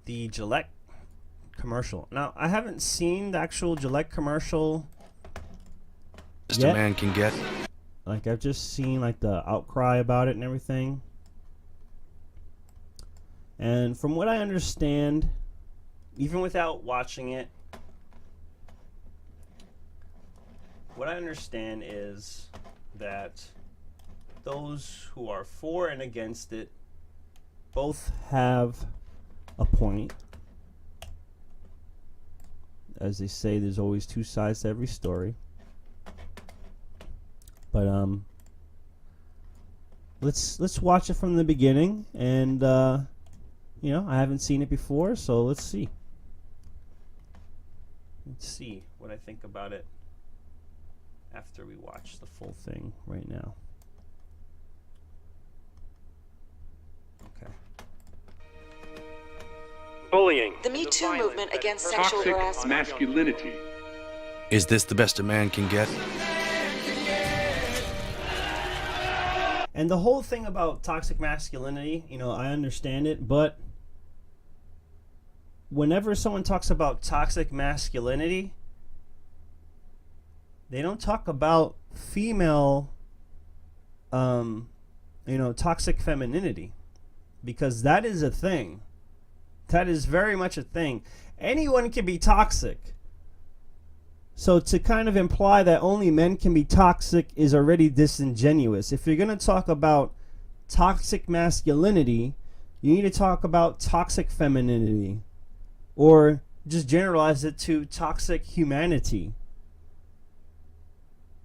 the Gillette commercial. Now, I haven't seen the actual Gillette commercial Just a man can get. Like, I've just seen like the outcry about it and everything. And from what I understand, even without watching it, what I understand is that those who are for and against it both have a point. As they say, there's always two sides to every story. But let's watch it from the beginning, and you know, I haven't seen it before, so let's see. Let's see what I think about it after we watch the full thing right now. Okay. Bullying. The Me Too movement against sexual Toxic harassment. masculinity. Is this the best a man can get? And the whole thing about toxic masculinity, you know, I understand it, but whenever someone talks about toxic masculinity, they don't talk about female, you know, toxic femininity, because that is a thing. That is very much a thing. Anyone can be toxic. So to kind of imply that only men can be toxic is already disingenuous. If you're going to talk about toxic masculinity, you need to talk about toxic femininity, or just generalize it to toxic humanity.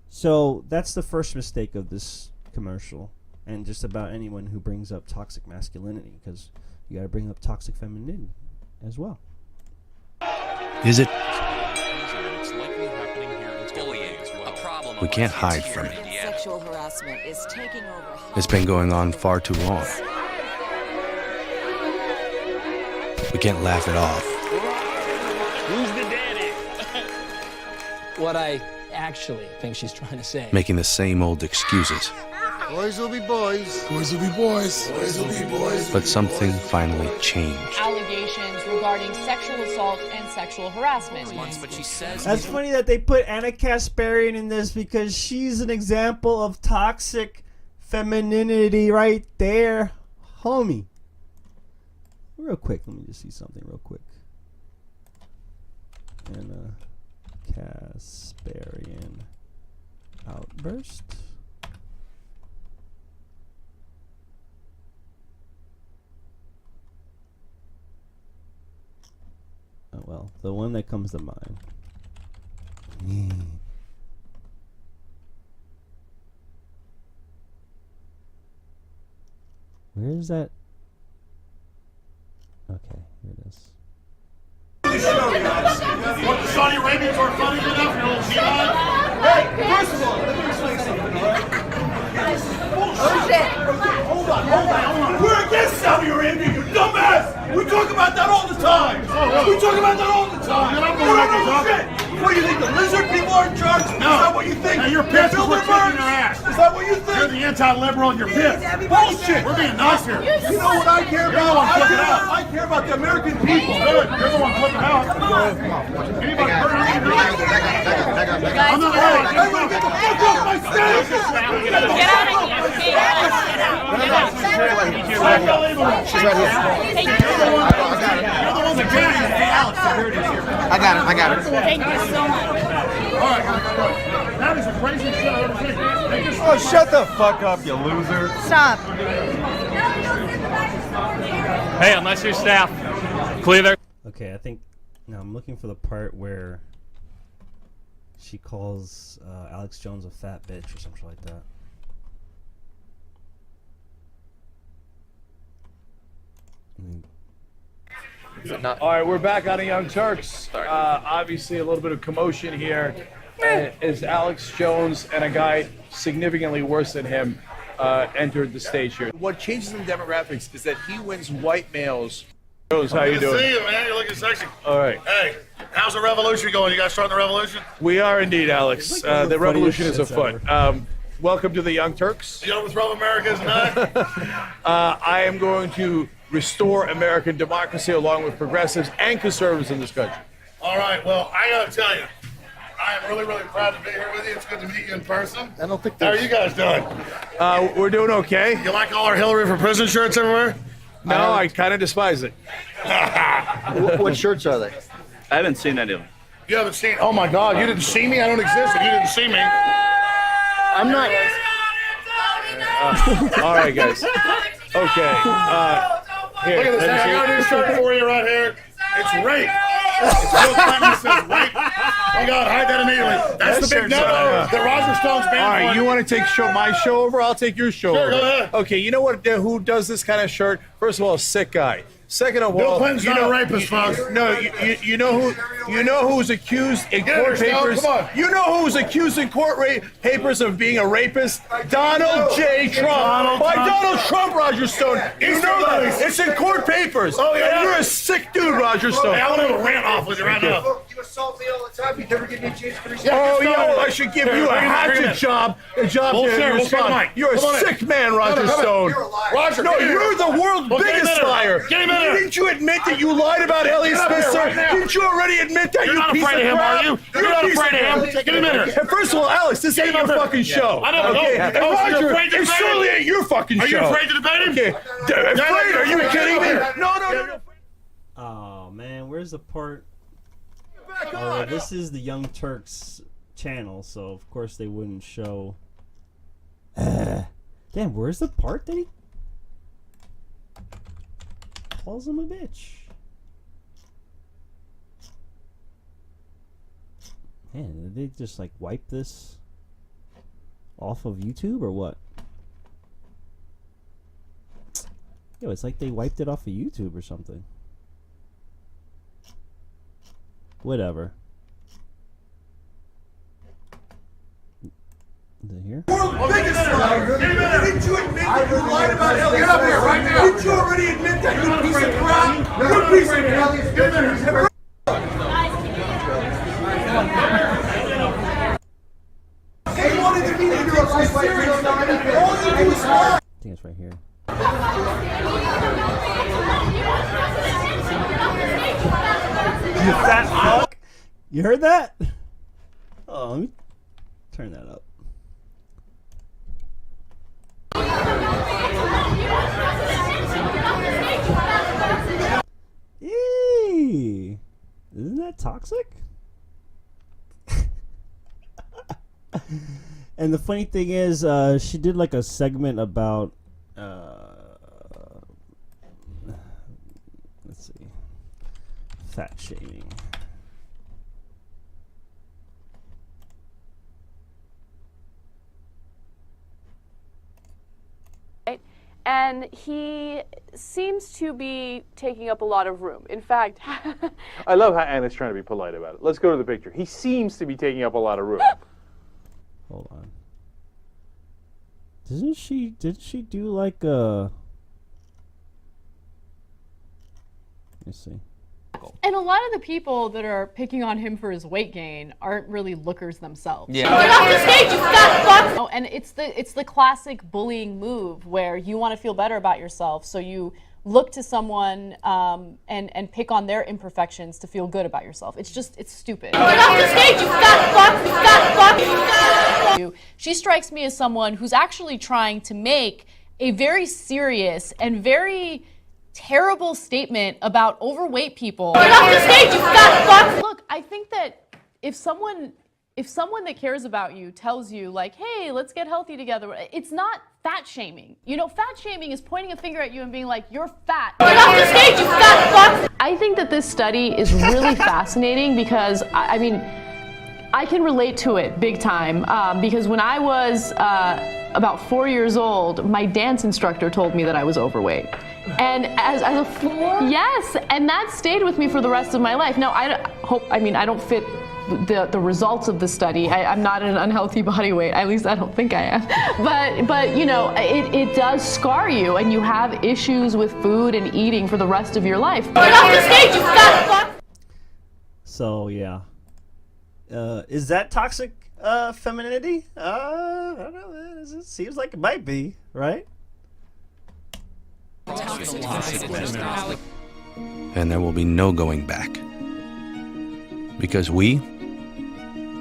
So that's the first mistake of this commercial, and just about anyone who brings up toxic masculinity, because you got to bring up toxic femininity as well. Is it? Bullying, a problem We can't hide from it. Sexual harassment is taking over. It's been going on far too long. We can't laugh it off. Who's the daddy? What I actually think she's trying to say. Making the same old excuses. Boys will be boys. Boys will be boys. Boys will be boys. But something finally changed. Allegations regarding sexual assault and sexual harassment. but she says That's funny that they put Anna Kasparian in this, because she's an example of toxic femininity right there, homie. Real quick, let me just see something real quick. Anna Kasparian outburst. Oh, well, the one that comes to mind. Where is that? Okay, here it is. What, the Saudi Arabians aren't funny enough, you little jihad? Hey, first of all, let me explain something, all right? Bullshit. Hold on. We're against Saudi Arabia, you dumbass! We talk about that all the time! We talk about that all the time! No, shit! What do you think, the lizard people are in charge? No. Is that what you think? Hey, you're pissed because we're kicking your ass. Is that what you think? You're the anti-liberal and you're pissed. Bullshit! We're being nice here. You know what I care You're the about? one flipping out. I care about the American people. Good. You're the one flipping out. Anybody hurt anything? I'm not worried. Everybody get the fuck off my stage! Get out of here. Get out. She's right here. Thank you. You're the one that can't even. Hey, Alex, security's here. I got it. Thank you so much. All right, that is the craziest shit I've ever seen. They just- Oh, shut the fuck up, you loser. Stop. Hey, unless you're staff, clear their. Okay, I think now I'm looking for the part where she calls Alex Jones a fat bitch or something like that. All right, we're back on the Young Turks. Obviously, a little bit of commotion here as Alex Jones and a guy significantly worse than him entered the stage here. What changes in demographics is that he wins white males. Jones, how you doing? See you, man. You're looking sexy. All right. Hey, how's the revolution going? You guys starting the revolution? We are indeed, Alex. It's like one of the The revolution is funniest afoot. shits Welcome to the Young Turks. You know what's wrong with America is not? I am going to restore American democracy along with progressives and conservatives in this country. All right, well, I gotta tell you, I am really, really proud to be here with you. It's good to meet you in person. I don't think How are you guys doing? we're doing okay. You like all our Hillary for Prison shirts everywhere? No, I kind of despise it. What shirts are they? I haven't seen any of them. You haven't seen, oh my God, you didn't see me? I don't exist and you didn't see me. I'm not. All right, guys. Okay. Here, Look at this thing. I got a new shirt for you right here. It's rape. It's Bill Clinton says rape. Oh God, hide that immediately. That's the big no that Roger Stone's banned. All right, you want to take my show over? I'll take your show over. Go ahead. Okay, you know what? Who does this kind of shirt? First of all, a sick guy. Second of all, Bill Clinton's not a rapist, folks. No, you know who's accused in court papers. Come on. You know who's accused in court papers of being a rapist? Donald J. Trump. Donald Trump, Roger Stone. You know that. It's in court papers. Oh, yeah. And you're a sick dude, Roger Stone. Hey, I want to rant off with you right now. You assault me all the time. You never give me a chance to respond. Oh, yeah, I should give you a hatchet job. A job to respond. You're a sick man, Roger Stone. Roger, No, you're the world's biggest liar. Get him in there. Didn't you admit that you lied about Elliot Spitzer? right now. Didn't you already admit that, You're you not piece afraid of of him, crap? are you? You're not afraid of him. Get him in there. And first of all, Alex, this ain't your fucking show. I don't know. Okay? And Oh, so you're Roger, afraid to it debate surely him? ain't your fucking Are show. you afraid to debate him? Okay. Afraid? Are you kidding me? No. Oh man, where's the part? Oh, this is the Young Turks channel, so of course they wouldn't show. Damn, where's the part that he calls him a bitch? Man, did they just like wipe this off of YouTube or what? Yo, it's like they wiped it off of YouTube or something. Whatever. Is it here? World's biggest liar. Didn't you admit that you lied about Elliot Spitzer? Get up here right now. Didn't you already admit that, you piece of crap? You piece of crap. They wanted to be the Europe serious. All you do is lie. I think it's right here. You fat fuck! You heard that? Oh, let me turn that up. Eee! Isn't that toxic? And the funny thing is, she did like a segment about, let's see, fat shaming. And he seems to be taking up a lot of room. In fact, I love how Anna's trying to be polite about it. Let's go to the picture. He seems to be taking up a lot of room. Hold on. Did she do like a... Let me see. and a lot of the people that are picking on him for his weight gain aren't really lookers themselves. Yeah. Get off the stage, you fat fuck! Oh, and it's the classic bullying move where you want to feel better about yourself, so you look to someone and pick on their imperfections to feel good about yourself. It's stupid. Get off the stage, you fat fuck! You fat fuck! You fat fuck! She strikes me as someone who's actually trying to make a very serious and very terrible statement about overweight people. Get off the stage, you fat fuck! Look, I think that if someone that cares about you tells you, like, hey, let's get healthy together, it's not fat shaming. You know, fat shaming is pointing a finger at you and being like, you're fat. Get off the stage, you fat fuck! I think that this study is really fascinating because, I mean, I can relate to it big time because when I was about 4 years old, my dance instructor told me that I was overweight. And as a yes, and that stayed with me for the rest of my life. Now, I don't fit the results of the study. I'm not in an unhealthy body weight. At least I don't think I am. But you know, it does scar you, and you have issues with food and eating for the rest of your life. Get off the stage, you fat fuck! So yeah, is that toxic femininity? I don't know. Man. It seems like it might be, right? And there will be no going back. Because we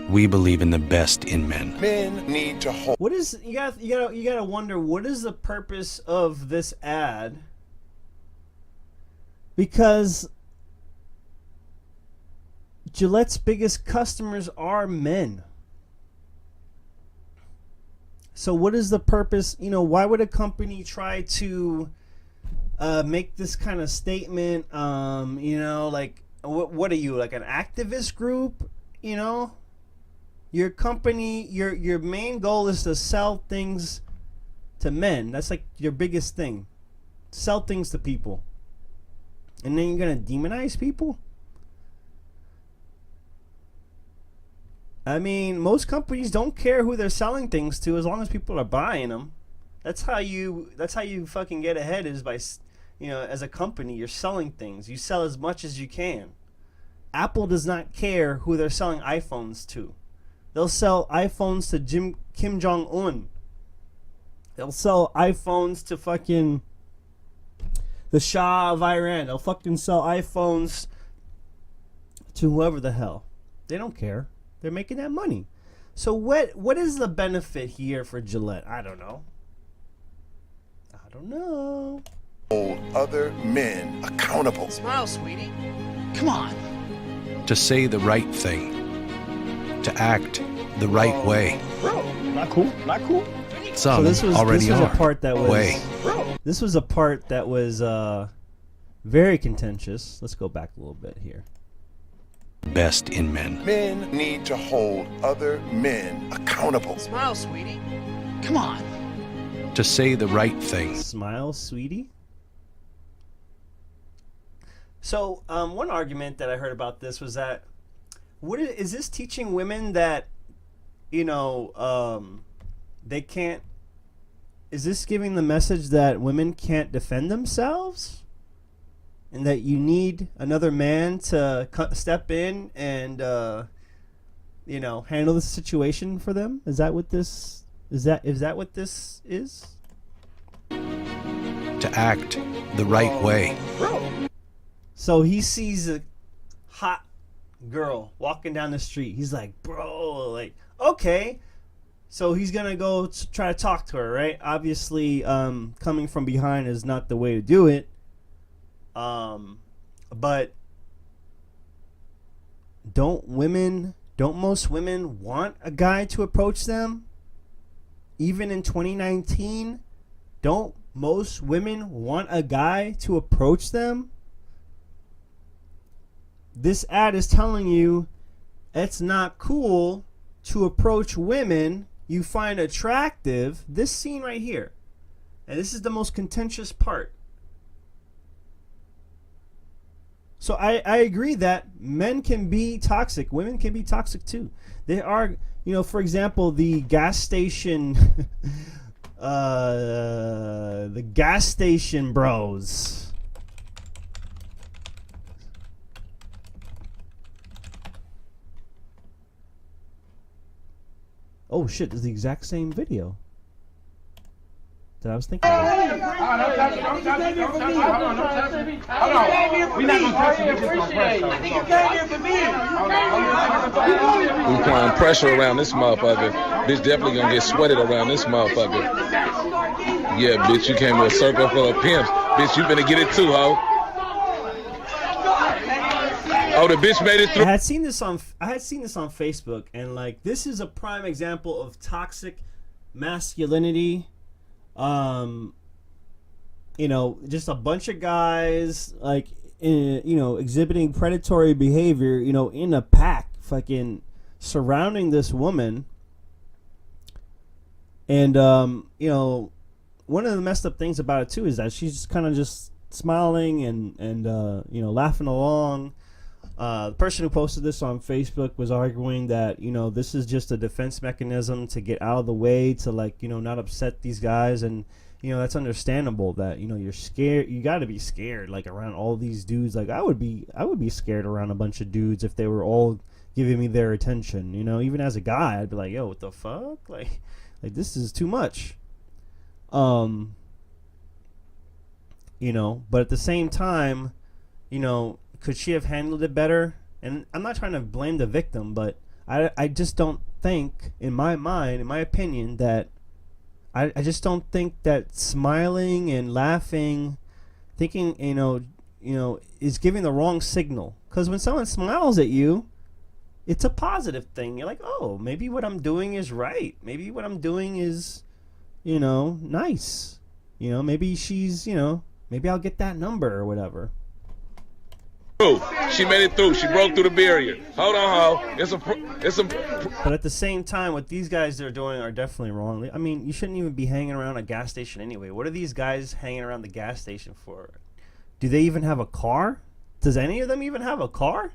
believe in the best in men. Men need to hold. What is you gotta wonder, what is the purpose of this ad? Because Gillette's biggest customers are men. So what is the purpose? Why would a company try to make this kind of statement? Like, what are you, like an activist group? Your company, your main goal is to sell things to men. That's like your biggest thing. Sell things to people. And then you're going to demonize people? I mean, most companies don't care who they're selling things to as long as people are buying them. That's how you fucking get ahead, is by, as a company, you're selling things. You sell as much as you can. Apple does not care who they're selling iPhones to. They'll sell iPhones to Kim Jong-un. They'll sell iPhones to fucking the Shah of Iran. They'll fucking sell iPhones to whoever the hell. They don't care. They're making that money. So what is the benefit here for Gillette? I don't know. Hold other men accountable. Smile, sweetie. Come on. To say the right thing. To act the right way. Bro, not cool. Some this was already a are. part that was Way. This was a part that was very contentious. Let's go back a little bit here. Best in men. Men need to hold other men accountable. Smile, sweetie. Come on. To say the right thing. Smile, sweetie. So one argument that I heard about this was that is this teaching women that they can't? Is this giving the message that women can't defend themselves, and that you need another man to step in and handle the situation for them? Is that what this is? That what this is? To act the right way. So he sees a hot girl walking down the street. He's like, bro, like, okay. So he's going to go try to talk to her, right? Obviously, coming from behind is not the way to do it. But don't most women want a guy to approach them? Even in 2019, don't most women want a guy to approach them? This ad is telling you it's not cool to approach women you find attractive. This scene right here. And this is the most contentious part. So I agree that men can be toxic. Women can be toxic too. They are, for example, the gas station, the gas station bros. Oh shit, this is the exact same video that I was thinking about. We applying pressure around this motherfucker. Bitch definitely gonna get sweated around this motherfucker. Yeah, bitch, you came with a circle full of pimps. Bitch, you finna get it too, ho. Oh, the bitch made it through. I had seen this on Facebook, and like, this is a prime example of toxic masculinity. Just a bunch of guys like exhibiting predatory behavior, in a pack, fucking surrounding this woman. And one of the messed up things about it too is that she's just kind of just smiling and laughing along. The person who posted this on Facebook was arguing that, this is just a defense mechanism to get out of the way, to not upset these guys. And, that's understandable that, you're scared. You got to be scared, like, around all these dudes. Like, I would be scared around a bunch of dudes if they were all giving me their attention. Even as a guy, I'd be like, yo, what the fuck? Like this is too much. you know, but at the same time, you know, could she have handled it better? And I'm not trying to blame the victim, but I just don't think, in my mind, in my opinion, that I just don't think that smiling and laughing, thinking, you know, is giving the wrong signal. Because when someone smiles at you, it's a positive thing. You're like, oh, maybe what I'm doing is right. Maybe what I'm doing is, you know, nice. You know, maybe she's, you know, maybe I'll get that number or whatever. She made it through. She broke through the barrier. Hold on, ho. It's a. But at the same time, what these guys are doing are definitely wrong. I mean, you shouldn't even be hanging around a gas station anyway. What are these guys hanging around the gas station for? Do they even have a car? Does any of them even have a car?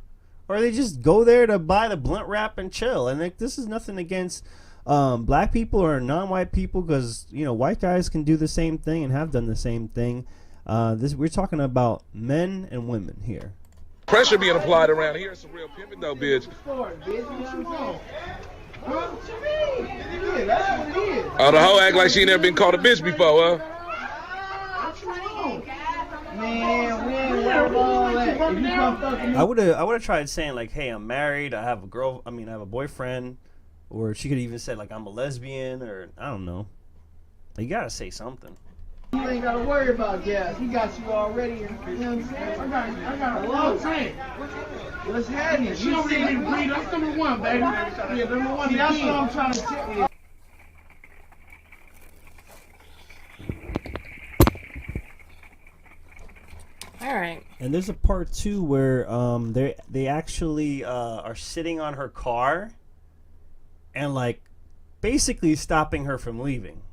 Or they just go there to buy the blunt wrap and chill? And like, this is nothing against black people or non-white people, because, you know, white guys can do the same thing and have done the same thing. We're talking about men and women here. Pressure being applied around here. It's a real pimping though, bitch. Oh, the hoe act like she never been called a bitch before, huh? I would have tried saying like, hey, I'm married, I have a boyfriend, or she could even say like, I'm a lesbian, or I don't know. You gotta say something. You ain't gotta worry about gas. He got you already. You know what I'm saying? I got a long tank. What's happening? She don't really breathe. That's number one, baby. Yeah, number one. See, that's what I'm trying to tell you. All right. And there's a part 2 where they actually are sitting on her car and like basically stopping her from leaving.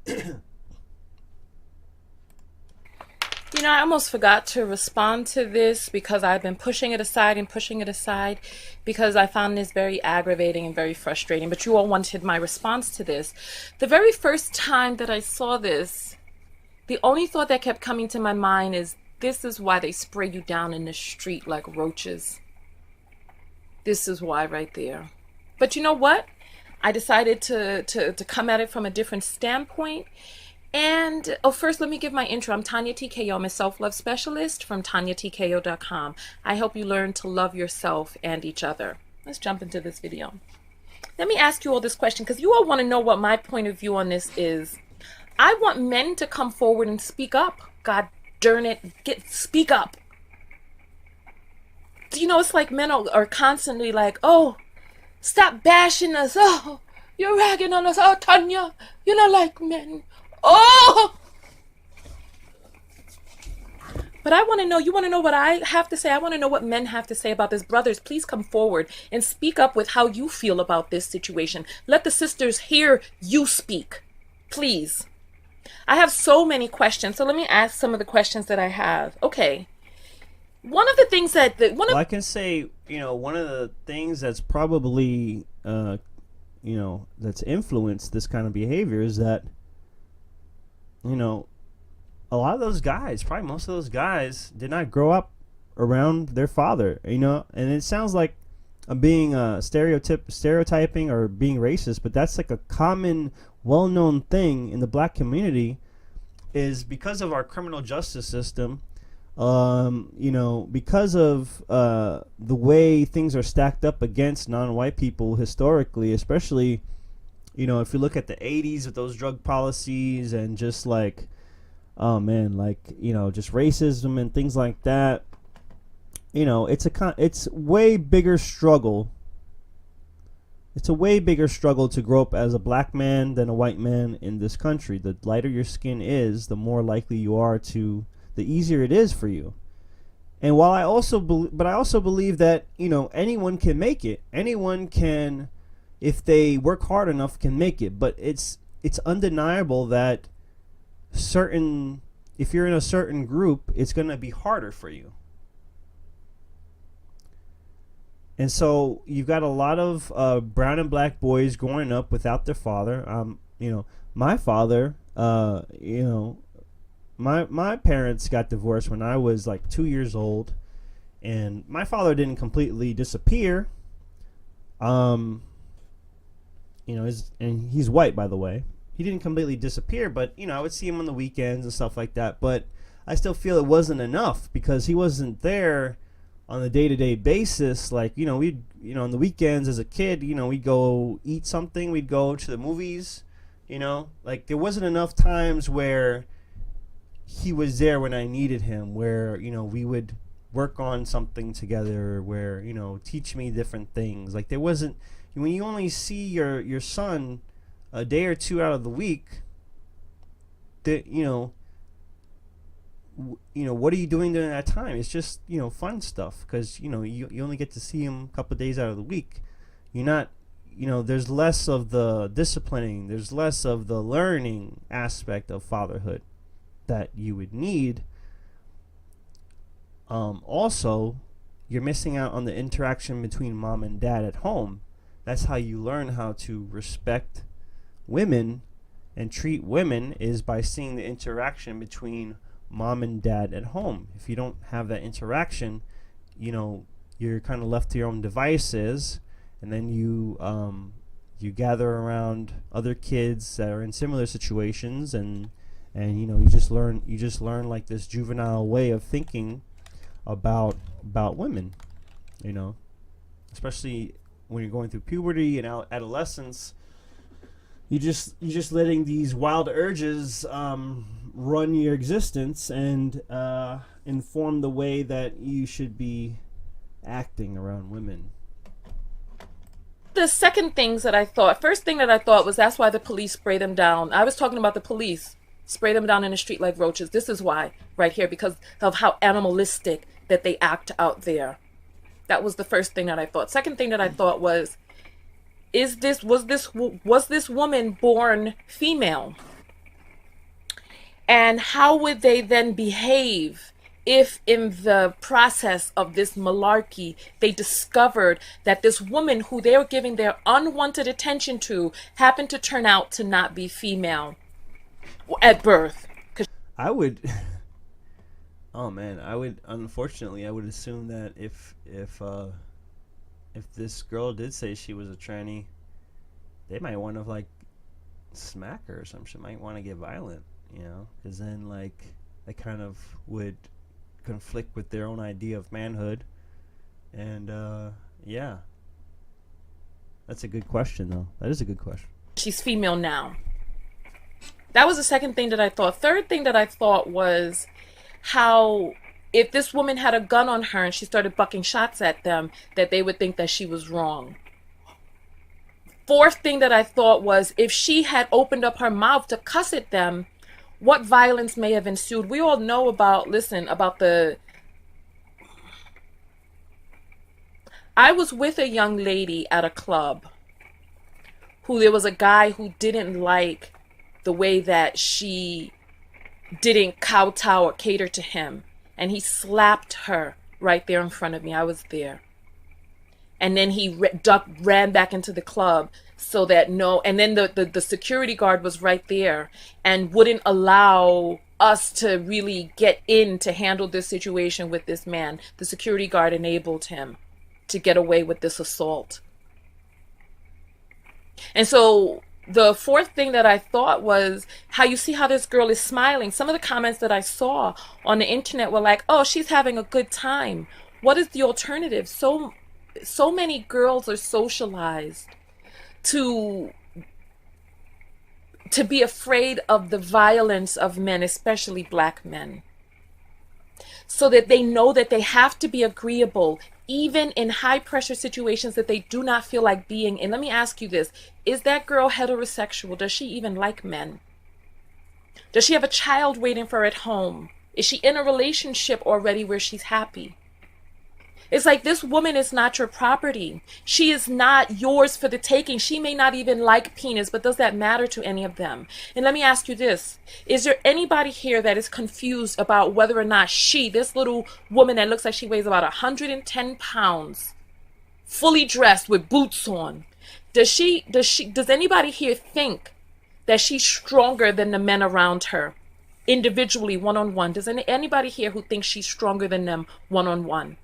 You know, I almost forgot to respond to this because I've been pushing it aside because I found this very aggravating and very frustrating. But you all wanted my response to this. The very first time that I saw this, the only thought that kept coming to my mind is, this is why they spray you down in the street like roaches. This is why right there. But you know what? I decided to come at it from a different standpoint. And first, let me give my intro. I'm Tanya TKO. I'm a self-love specialist from TanyaTKO.com. I help you learn to love yourself and each other. Let's jump into this video. Let me ask you all this question, because you all want to know what my point of view on this is. I want men to come forward and speak up. God darn it, speak up. You know, it's like men are constantly like, oh, stop bashing us. Oh, you're ragging on us. Oh, Tanya, you're not like men. Oh! But I want to know, you want to know what I have to say? I want to know what men have to say about this. Brothers, please come forward and speak up with how you feel about this situation. Let the sisters hear you speak. Please. I have so many questions, so let me ask some of the questions that I have. Okay. One of the things that... Well, I can say, you know, one of the things that's probably, you know, that's influenced this kind of behavior is that, you know, a lot of those guys, probably most of those guys, did not grow up around their father, you know, and it sounds like I'm being stereotyping or being racist, but that's like a common, well-known thing in the black community, is because of our criminal justice system, you know, because of the way things are stacked up against non-white people historically, especially, you know, if you look at the 80s with those drug policies and just like, oh man, like, you know, just racism and things like that, you know, it's way bigger struggle. It's a way bigger struggle to grow up as a black man than a white man in this country. The lighter your skin is, the more likely you are to, the easier it is for you. And while I also believe that, you know, anyone can make it. Anyone can, if they work hard enough, can make it. But it's undeniable that if you're in a certain group, it's going to be harder for you. And so you've got a lot of brown and black boys growing up without their father. You know, my father, you know, my parents got divorced when I was like 2 years old, and my father didn't completely disappear. You know, and he's white, by the way. he didn't completely disappear, but I would see him on the weekends and stuff like that. But I still feel it wasn't enough because he wasn't there on a day-to-day basis. Like, we'd, on the weekends as a kid, we'd go eat something, we'd go to the movies, like there wasn't enough times where he was there when I needed him, where, we would work on something together, where, teach me different things. Like there wasn't, when you only see your son a day or two out of the week, that, what are you doing during that time? It's just, fun stuff, because, you only get to see him a couple of days out of the week. You're not, there's less of the disciplining, there's less of the learning aspect of fatherhood that you would need. Also, you're missing out on the interaction between mom and dad at home. That's how you learn how to respect women and treat women, is by seeing the interaction between mom and dad at home. If you don't have that interaction, you're kind of left to your own devices, and then you gather around other kids that are in similar situations, and you just learn like this juvenile way of thinking about women, especially when you're going through puberty and adolescence. You just letting these wild urges run your existence and inform the way that you should be acting around women. The second things that I thought, first thing that I thought was that's why the police spray them down. I was talking about the police spray them down in the street like roaches. This is why, right here, because of how animalistic that they act out there. That was the first thing that I thought. Second thing that I thought was was this woman born female? And how would they then behave if in the process of this malarkey they discovered that this woman who they were giving their unwanted attention to happened to turn out to not be female at birth? I would oh man, unfortunately I would assume that if this girl did say she was a tranny, they might want to like smack her or something. She might want to get violent, because then like they kind of would conflict with their own idea of manhood. And yeah, that's a good question though. That is a good question. She's female now. That was the second thing that I thought. Third thing that I thought was how if this woman had a gun on her and she started bucking shots at them, that they would think that she was wrong. Fourth thing that I thought was if she had opened up her mouth to cuss at them, what violence may have ensued. We all know about I was with a young lady at a club who there was a guy who didn't like the way that she didn't kowtow or cater to him. And he slapped her right there in front of me. I was there. And then he ran back into the club so that and then the security guard was right there and wouldn't allow us to really get in to handle this situation with this man. The security guard enabled him to get away with this assault. And so the fourth thing that I thought was how you see how this girl is smiling. Some of the comments that I saw on the internet were like, oh, she's having a good time. What is the alternative? So many girls are socialized to be afraid of the violence of men, especially black men, so that they know that they have to be agreeable even in high pressure situations that they do not feel like being in. Let me ask you this. Is that girl heterosexual? Does she even like men? Does she have a child waiting for her at home? Is she in a relationship already where she's happy? It's like this woman is not your property. She is not yours for the taking. She may not even like penis, but does that matter to any of them? And let me ask you this. Is there anybody here that is confused about whether or not this little woman that looks like she weighs about 110 pounds, fully dressed with boots on, does anybody here think that she's stronger than the men around her, individually, one-on-one? Does anybody here who thinks she's stronger than them, one-on-one?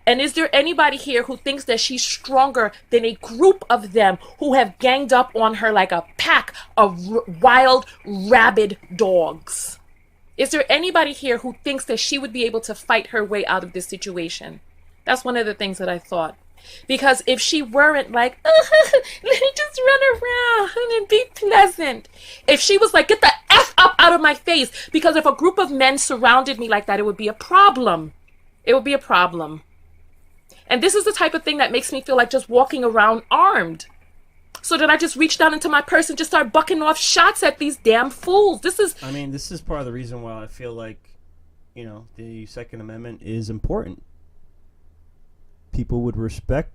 And is there anybody here who thinks that she's stronger than a group of them who have ganged up on her like a pack of wild, rabid dogs? Is there anybody here who thinks that she would be able to fight her way out of this situation? That's one of the things that I thought. Because if she weren't like, let me just run around and be pleasant. If she was like, get the F up out of my face. Because if a group of men surrounded me like that, it would be a problem. It would be a problem. And this is the type of thing that makes me feel like just walking around armed. So that I just reach down into my purse and just start bucking off shots at these damn fools. This is part of the reason why I feel like, the Second Amendment is important. People would respect,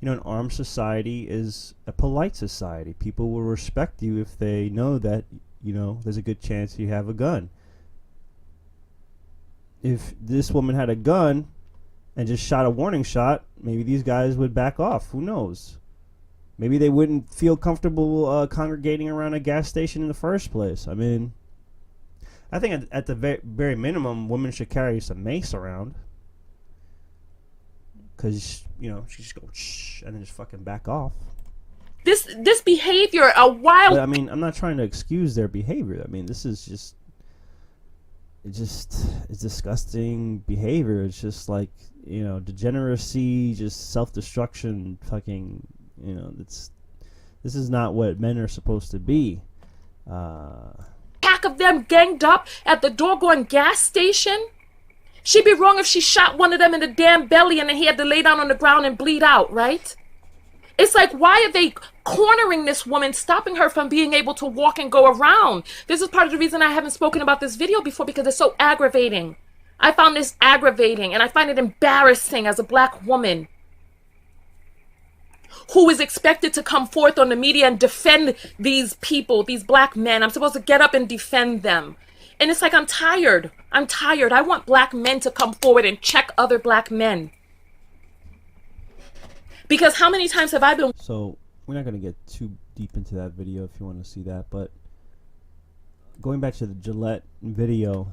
an armed society is a polite society. People will respect you if they know that, there's a good chance you have a gun. If this woman had a gun and just shot a warning shot, maybe these guys would back off. Who knows? Maybe they wouldn't feel comfortable congregating around a gas station in the first place. I mean, I think at the very minimum, women should carry some mace around. Because, she just go shh and then just fucking back off. This behavior, a wild... But, I mean, I'm not trying to excuse their behavior. I mean, this is just... It's disgusting behavior. It's just like, degeneracy, just self-destruction, fucking, this is not what men are supposed to be. Pack of them ganged up at the doggone gas station? She'd be wrong if she shot one of them in the damn belly and then he had to lay down on the ground and bleed out, right? It's like, why are they cornering this woman, stopping her from being able to walk and go around? This is part of the reason I haven't spoken about this video before, because it's so aggravating. I found this aggravating, and I find it embarrassing as a black woman who is expected to come forth on the media and defend these people, these black men. I'm supposed to get up and defend them. And it's like, I'm tired. I'm tired. I want black men to come forward and check other black men. Because how many times have I been... So, we're not going to get too deep into that video if you want to see that, but going back to the Gillette video,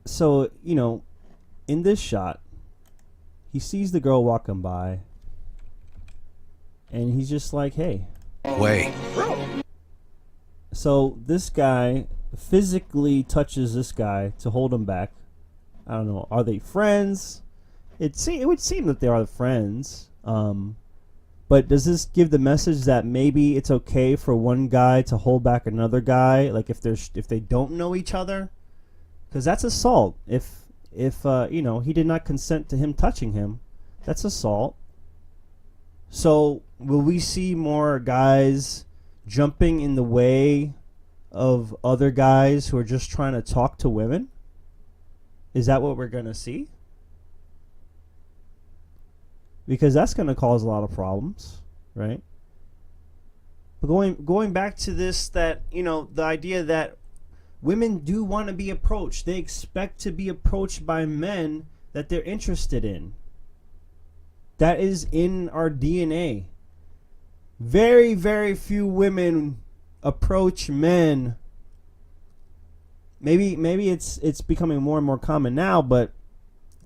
so, in this shot, he sees the girl walking by, and he's just like, hey. Way. So, this guy physically touches this guy to hold him back. I don't know. Are they friends? It would seem that they are friends. But does this give the message that maybe it's okay for one guy to hold back another guy, like if they don't know each other? Because that's assault. If he did not consent to him touching him, that's assault. So will we see more guys jumping in the way of other guys who are just trying to talk to women? Is that what we're going to see? Because that's going to cause a lot of problems, right? But going back to this, that, the idea that women do want to be approached. They expect to be approached by men that they're interested in. That is in our DNA. Very, very few women approach men. Maybe it's becoming more and more common now, but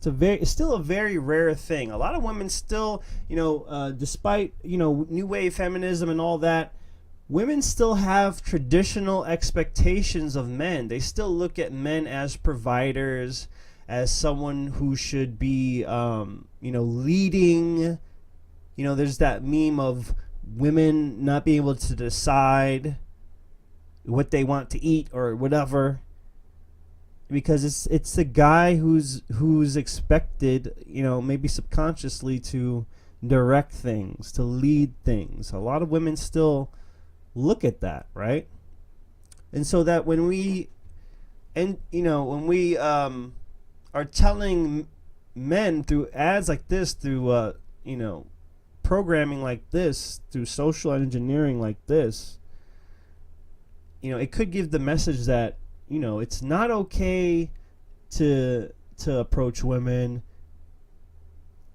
it's still a very rare thing. A lot of women still, despite new wave feminism and all that, women still have traditional expectations of men. They still look at men as providers, as someone who should be leading. There's that meme of women not being able to decide what they want to eat or whatever, because it's the guy who's expected, maybe subconsciously, to direct things, to lead things. A lot of women still look at that, right? And so that when we are telling men through ads like this, through programming like this, through social engineering like this, it could give the message that it's not okay to approach women.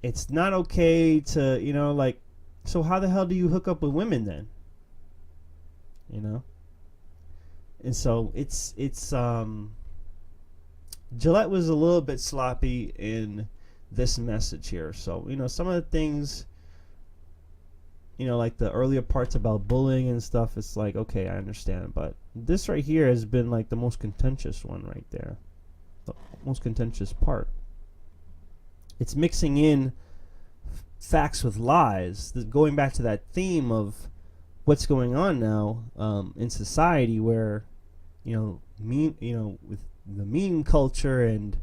It's not okay to so how the hell do you hook up with women then? And so it's Gillette was a little bit sloppy in this message here. So, you know, some of the things, you know, like the earlier parts about bullying and stuff, it's like, okay, I understand. But this right here has been like the most contentious one right there. The most contentious part. It's mixing in facts with lies. Going back to that theme of what's going on now in society, where, you know, with the meme culture and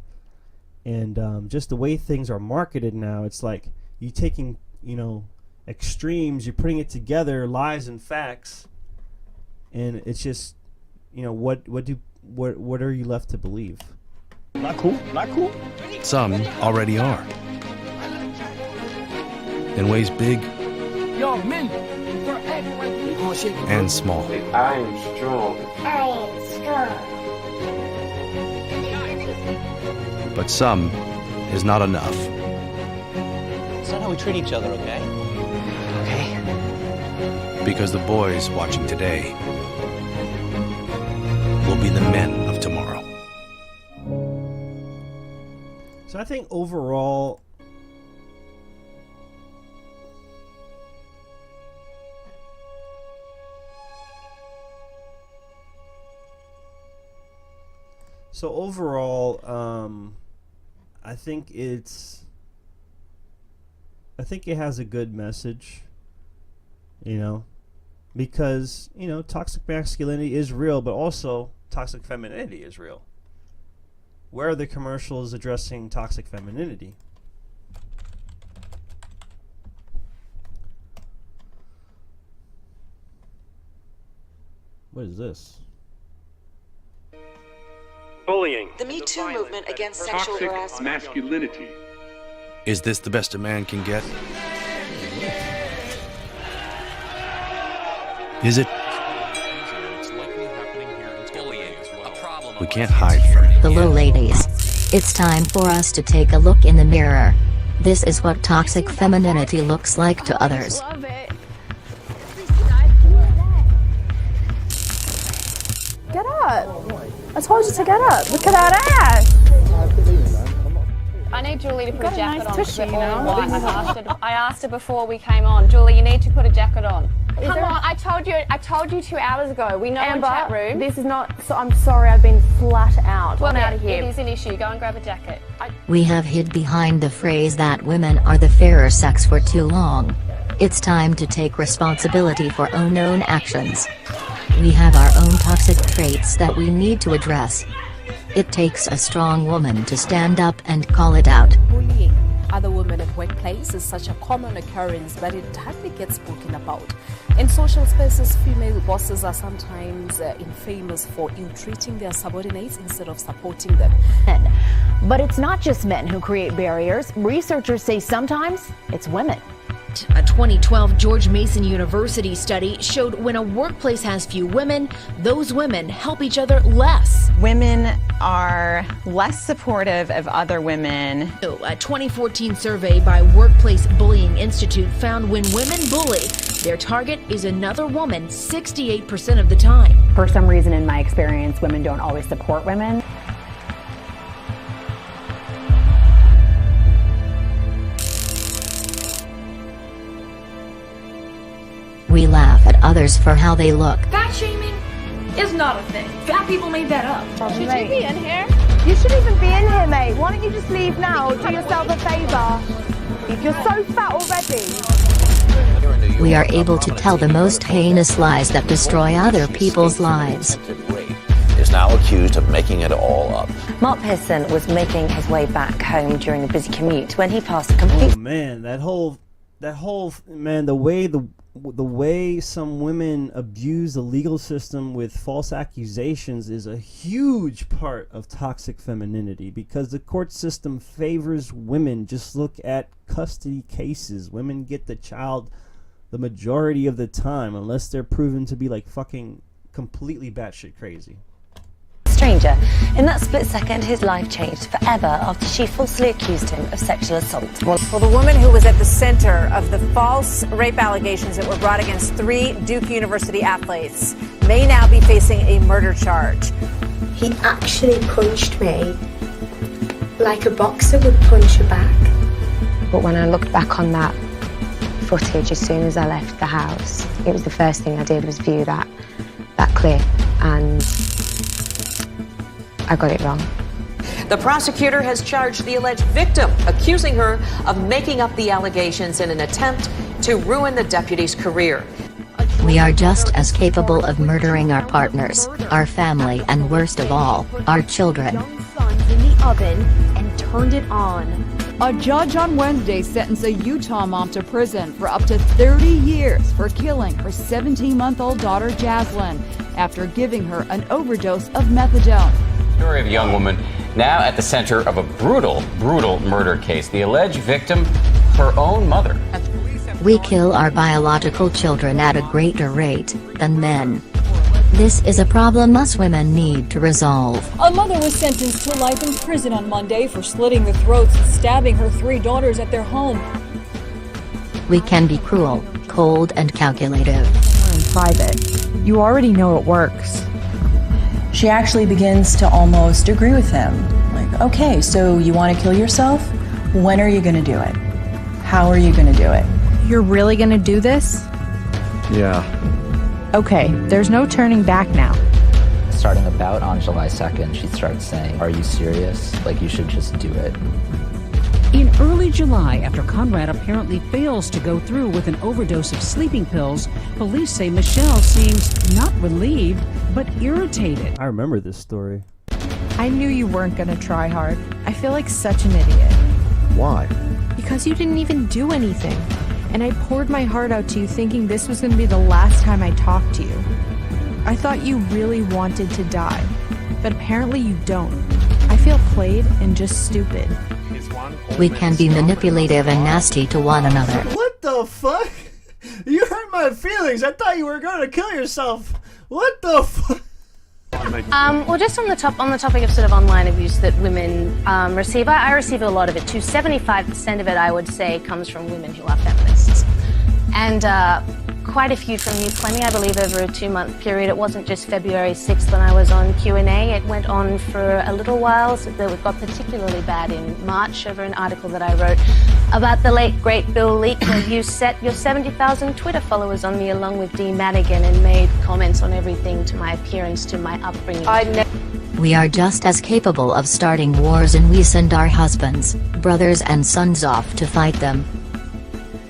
just the way things are marketed now, it's like you taking, you know, extremes, you're putting it together, lies and facts, and it's just, you know, what are you left to believe? Not cool. Not cool. Some already are. In ways big Yo, men, and small. I am strong. But some is not enough. It's not how we treat each other, okay? Okay. Because the boys watching today will be the men of tomorrow. So I think overall, I think it has a good message, you know, because, you know, toxic masculinity is real, but also toxic femininity is real. Where are the commercials addressing toxic femininity? What is this? Bullying. The Me Too movement against sexual Toxic harassment. masculinity. Is this the best a man can get? Is it? We can't hide from it. Hello ladies. It's time for us to take a look in the mirror. This is what toxic femininity looks like to others. Get up! I told you to get up. Look at that ass! I need Julie to put a jacket on. Tushy, you know? I asked her before we came on. Julie, you need to put a jacket on. Come on, I told you 2 hours ago. We know in chat room. This is not. So I'm sorry. I've been flat out. Well, I'm out of here. It is an issue. Go and grab a jacket. We have hid behind the phrase that women are the fairer sex for too long. It's time to take responsibility for our own actions. We have our own toxic traits that we need to address. It takes a strong woman to stand up and call it out. Bullying other women at workplace is such a common occurrence, but it hardly gets spoken about. In social spaces, female bosses are sometimes infamous for ill-treating their subordinates instead of supporting them. But it's not just men who create barriers. Researchers say sometimes it's women. A 2012 George Mason University study showed when a workplace has few women, those women help each other less. Women are less supportive of other women. A 2014 survey by Workplace Bullying Institute found when women bully, their target is another woman 68% of the time. For some reason, in my experience, women don't always support women. We laugh at others for how they look. Fat shaming is not a thing. Fat people made that up. Should you be in here? You shouldn't even be in here, mate. Why don't you just leave now? Do yourself a favour. If you're so fat already. We are able to tell the most heinous lies that destroy other people's lives. Is now accused of making it all up. Mark Pearson was making his way back home during a busy commute when he passed a complete... Oh man, that whole man, the way some women abuse the legal system with false accusations is a huge part of toxic femininity, because the court system favors women. Just look at custody cases. Women get the child the majority of the time, unless they're proven to be like fucking completely batshit crazy. stranger. In that split second, his life changed forever after she falsely accused him of sexual assault. Well, the woman who was at the center of the false rape allegations that were brought against 3 Duke University athletes may now be facing a murder charge. He actually punched me like a boxer would punch a back. But when I looked back on that footage as soon as I left the house, it was the first thing I did was view that clip, and I got it wrong. The prosecutor has charged the alleged victim, accusing her of making up the allegations in an attempt to ruin the deputy's career. We are just as capable of murdering our partners, our family, and worst of all, our children. In the oven and turned it on. A judge on Wednesday sentenced a Utah mom to prison for up to 30 years for killing her 17-month-old daughter Jaslyn after giving her an overdose of methadone. Story of a young woman now at the center of a brutal murder case. The alleged victim, her own mother. We kill our biological children at a greater rate than men. This is a problem us women need to resolve. A mother was sentenced to life in prison on Monday for slitting the throats and stabbing her 3 daughters at their home. We can be cruel, cold, and calculative. In private, you already know it works. She actually begins to almost agree with him. Like, okay, so you want to kill yourself? When are you going to do it? How are you going to do it? You're really gonna do this? Yeah. Okay, there's no turning back now. Starting about on July 2nd, she starts saying, "Are you serious? Like, you should just do it." In early July, after Conrad apparently fails to go through with an overdose of sleeping pills, police say Michelle seems not relieved, but irritated. I remember this story. I knew you weren't gonna try hard. I feel like such an idiot. Why? Because you didn't even do anything. And I poured my heart out to you thinking this was gonna be the last time I talked to you. I thought you really wanted to die, but apparently you don't. I feel played and just stupid. We can be manipulative and nasty to one another. What the fuck? You hurt my feelings. I thought you were going to kill yourself. What the fuck? Well, just on the topic of sort of online abuse that women receive, I receive a lot of it too. 75% of it, I would say, comes from women who are feminists, and quite a few from you. Plenty, I believe, over a 2-month period. It wasn't just February 6th when I was on Q&A. It went on for a little while. So that it got particularly bad in March over an article that I wrote about the late great Bill Leak, where you set your 70,000 Twitter followers on me along with Dee Madigan and made comments on everything, to my appearance, to my upbringing. We are just as capable of starting wars, and we send our husbands, brothers, and sons off to fight them.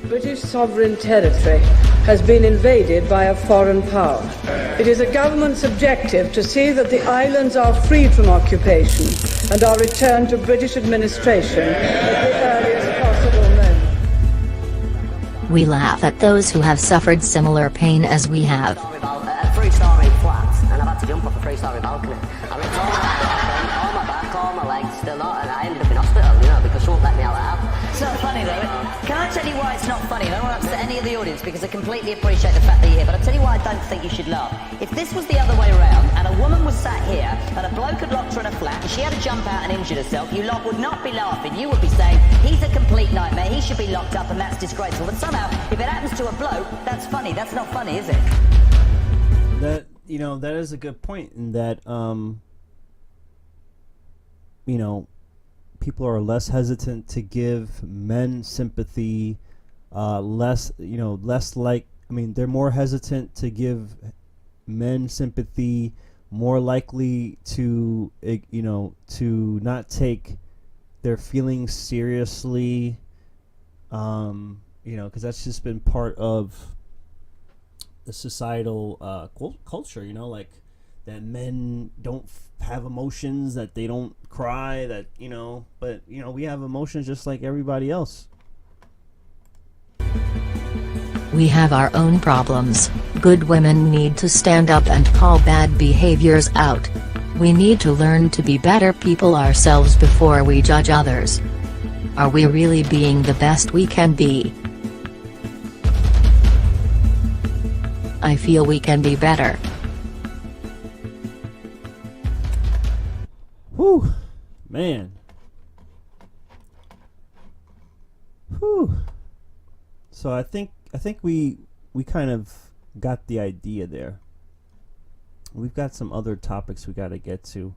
British sovereign territory has been invaded by a foreign power. It is a government's objective to see that the islands are freed from occupation and are returned to British administration at the earliest possible moment. We laugh at those who have suffered similar pain as we have. A 3-story flat, and I've had to jump off a 3-story balcony. I ripped all my back, all my legs, still not, and I ended up in hospital, because she won't let me out of the house. It's not funny though. Can I tell you why it's not funny? I don't want to upset any of the audience because I completely appreciate the fact that you're here, but I'll tell you why I don't think you should laugh. If this was the other way around and a woman was sat here and a bloke had locked her in a flat and she had to jump out and injured herself, you lot would not be laughing. You would be saying, he's a complete nightmare, he should be locked up and that's disgraceful. But somehow, if it happens to a bloke, that's funny. That's not funny, is it? That, that is a good point in that, people are less hesitant to give men sympathy, they're more hesitant to give men sympathy, more likely to, to not take their feelings seriously, because that's just been part of the societal culture, that men don't have emotions, that they don't cry, that but we have emotions just like everybody else. We have our own problems. Good women need to stand up and call bad behaviors out. We need to learn to be better people ourselves before we judge others. Are we really being the best we can be? I feel we can be better. Man. Whew. So I think we kind of got the idea there. We've got some other topics we got to get to.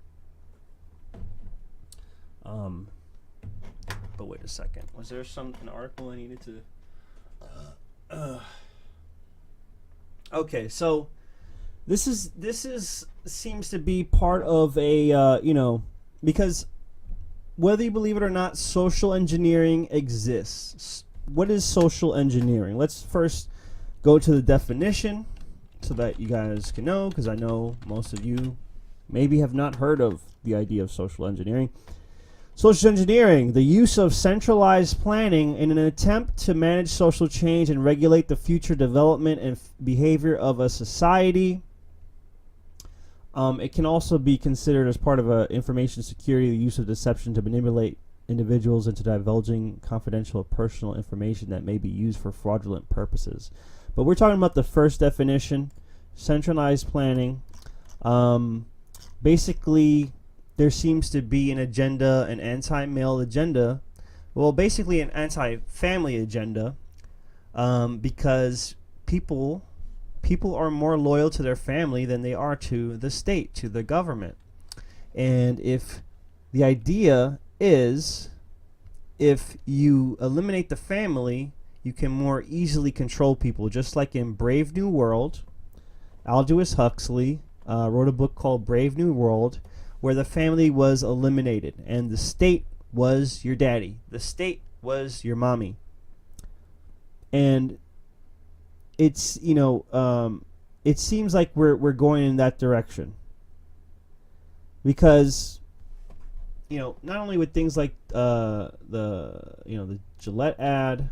But wait a second. Was there an article I needed to? Okay, so this seems to be part of a because whether you believe it or not, social engineering exists. What is social engineering? Let's first go to the definition so that you guys can know, because I know most of you maybe have not heard of the idea of social engineering. Social engineering, the use of centralized planning in an attempt to manage social change and regulate the future development and behavior of a society. It can also be considered as part of information security, the use of deception to manipulate individuals into divulging confidential or personal information that may be used for fraudulent purposes. But we're talking about the first definition, centralized planning. Basically, there seems to be an agenda, an anti-male agenda. Well, basically an anti-family agenda, because people are more loyal to their family than they are to the state, to the government. And if the idea is, if you eliminate the family, you can more easily control people. Just like in Brave New World, Aldous Huxley wrote a book called Brave New World, where the family was eliminated and the state was your daddy, the state was your mommy. And it's, it seems like we're going in that direction, because not only with things like the Gillette ad,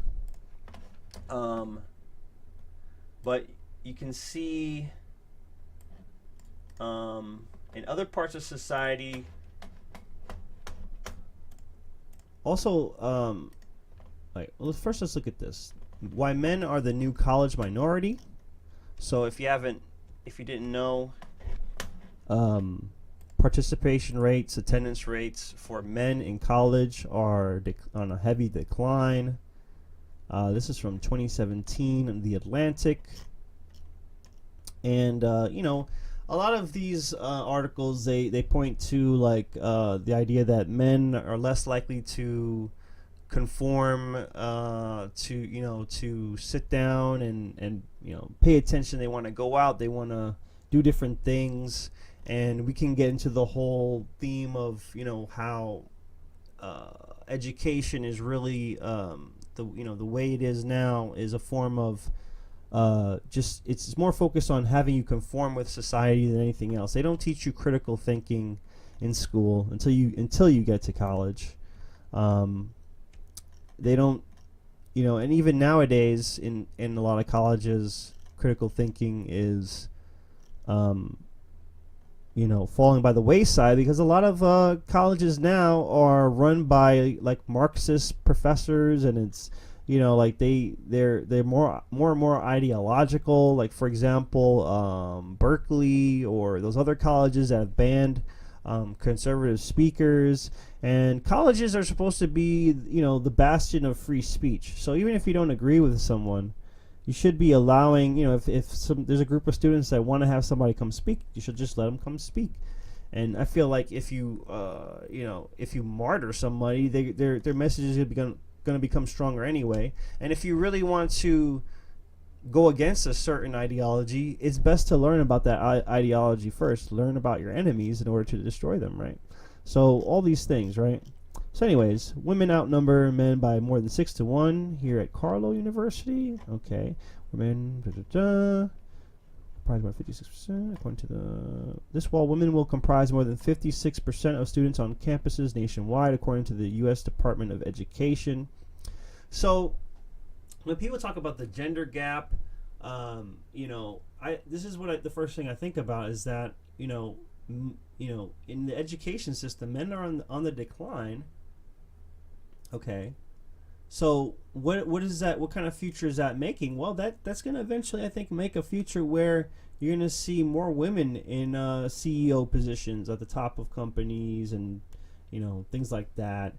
but you can see in other parts of society also, first let's look at this. Why men are the new college minority. So if you didn't know, participation rates, attendance rates for men in college are on a heavy decline. This is from 2017 in The Atlantic. And, a lot of these articles, they point to the idea that men are less likely to conform, to sit down and pay attention. They want to go out, they want to do different things. And we can get into the whole theme of how education is really the way it is now is a form of it's more focused on having you conform with society than anything else. They don't teach you critical thinking in school until you get to college. They don't, and even nowadays in a lot of colleges, critical thinking is falling by the wayside, because a lot of colleges now are run by Marxist professors, and it's they're more and more ideological. For example, Berkeley or those other colleges that have banned conservative speakers. And colleges are supposed to be the bastion of free speech. So even if you don't agree with someone, you should be allowing, if there's a group of students that want to have somebody come speak, you should just let them come speak. And I feel like if you martyr somebody, their message is going to become stronger anyway. And if you really want to go against a certain ideology, it's best to learn about that ideology first. Learn about your enemies in order to destroy them, right? So all these things, right? So anyways, women outnumber men by more than 6 to 1 here at Carlow University. Okay. Women, comprise about 56%. According to this wall, women will comprise more than 56% of students on campuses nationwide, according to the U.S. Department of Education. So when people talk about the gender gap, this is what the first thing I think about is that, in the education system, men are on the decline. Okay, so what is that? What kind of future is that making? Well, that's going to eventually, I think, make a future where you're going to see more women in CEO positions at the top of companies, and things like that.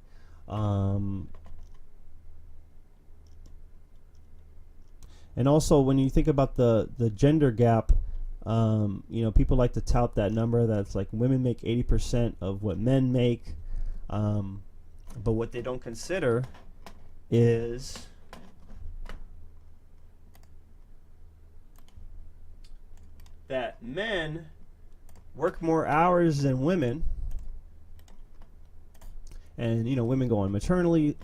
And also, when you think about the gender gap, people like to tout that number that's like women make 80% of what men make. But what they don't consider is that men work more hours than women. And, women go on maternity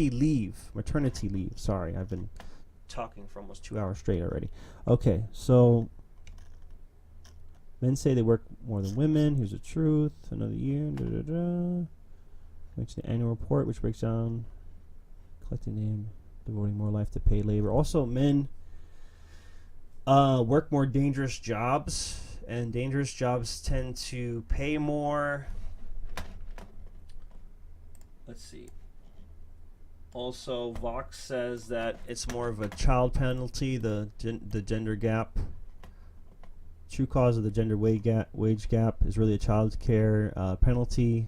leave. Sorry, I've been talking for almost 2 hours straight already. Okay, so men say they work more than women. Here's the truth. Another year. Makes the annual report, which breaks down collecting name, devoting more life to paid labor. Also, men work more dangerous jobs, and dangerous jobs tend to pay more. Let's see. Also, Vox says that it's more of a child penalty, the gender gap. True cause of the gender wage gap is really a child care penalty.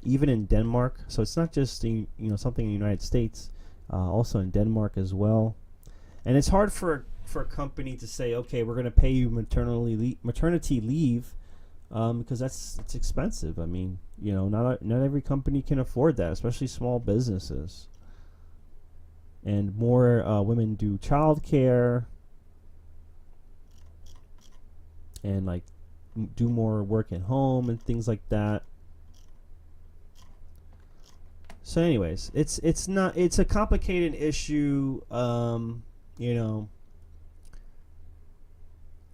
Even in Denmark, so it's not just something in the United States, also in Denmark as well. And it's hard for a company to say, okay, we're going to pay you maternity leave, because it's expensive. I mean, not every company can afford that, especially small businesses. And more women do childcare and like do more work at home and things like that. So anyways, it's a complicated issue. A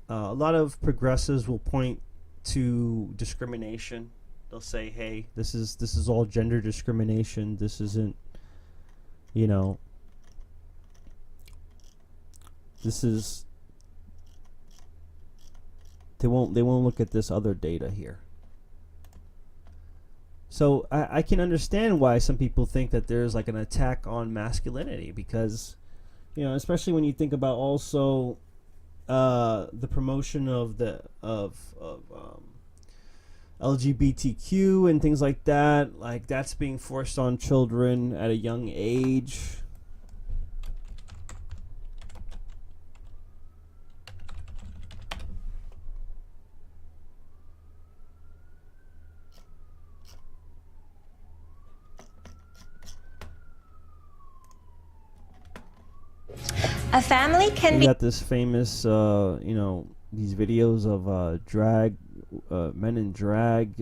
lot of progressives will point to discrimination. They'll say, hey, this is all gender discrimination. This isn't, this is, they won't look at this other data here. So I can understand why some people think that there's like an attack on masculinity, because, especially when you think about also the promotion of LGBTQ and things like that, like that's being forced on children at a young age. A family can We be got this famous, these videos of drag, men in drag,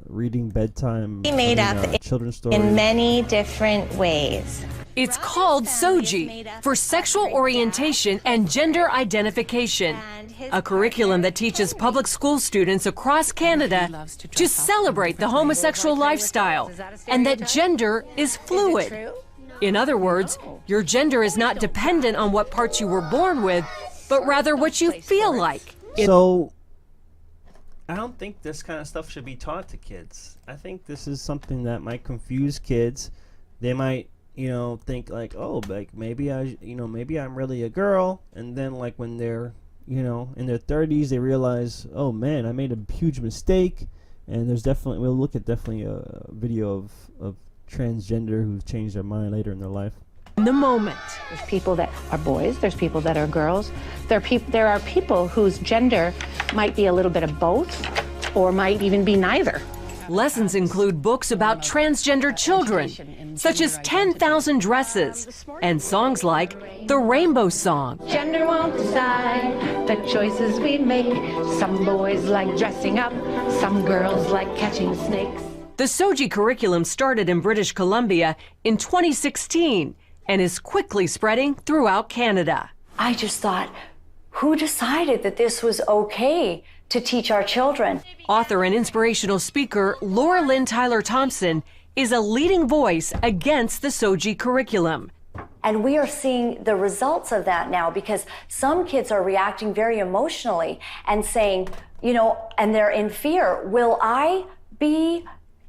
reading bedtime, made up children's stories. in many different ways. It's called SOGI, for Sexual Orientation and Gender Identification, a curriculum that teaches public school students across Canada to celebrate the homosexual lifestyle and that gender is fluid. In other words, your gender is not dependent on what parts you were born with, but rather what you feel like. So, I don't think this kind of stuff should be taught to kids. I think this is something that might confuse kids. They might, think like, oh, like maybe I'm really a girl, and then like when they're, in their 30s, they realize, oh man, I made a huge mistake. And we'll look at definitely a video of transgender who've changed their mind later in their life. In the moment. There's people that are boys, there's people that are girls. There are people whose gender might be a little bit of both or might even be neither. Lessons include books about transgender children, such as 10,000 Dresses, and songs like The Rainbow Song. Gender won't decide the choices we make. Some boys like dressing up, some girls like catching snakes. The SOGI curriculum started in British Columbia in 2016 and is quickly spreading throughout Canada. I just thought, who decided that this was okay to teach our children? Author and inspirational speaker Laura Lynn Tyler Thompson is a leading voice against the SOGI curriculum. And we are seeing the results of that now, because some kids are reacting very emotionally and saying, and they're in fear. Will I be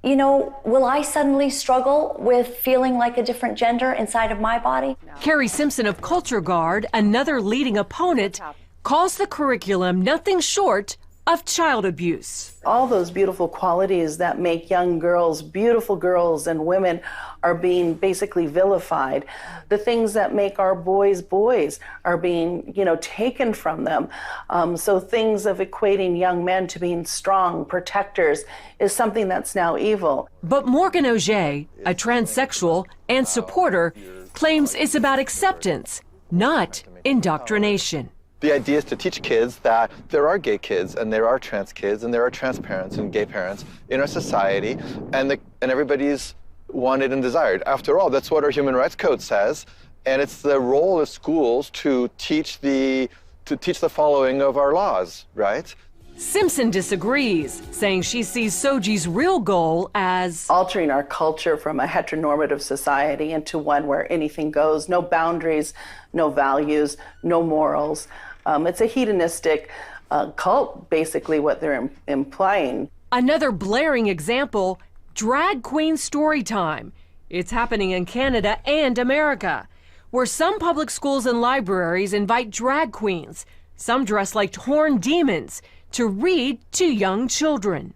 You know, will I suddenly struggle with feeling like a different gender inside of my body? Carrie Simpson of Culture Guard, another leading opponent, calls the curriculum nothing short of child abuse. All those beautiful qualities that make young girls, beautiful girls and women, are being basically vilified. The things that make our boys boys are being, taken from them. So things of equating young men to being strong protectors is something that's now evil. But Morgan Auger, a transsexual and supporter, claims it's about acceptance, not indoctrination. The idea is to teach kids that there are gay kids and there are trans kids and there are trans parents and gay parents in our society, and everybody's wanted and desired. After all, that's what our Human Rights Code says, and it's the role of schools to teach the following of our laws, right? Simpson disagrees, saying she sees Soji's real goal as altering our culture from a heteronormative society into one where anything goes, no boundaries, no values, no morals. It's a hedonistic cult, basically, what they're implying. Another blaring example, drag queen story time. It's happening in Canada and America, where some public schools and libraries invite drag queens, some dressed like horned demons, to read to young children.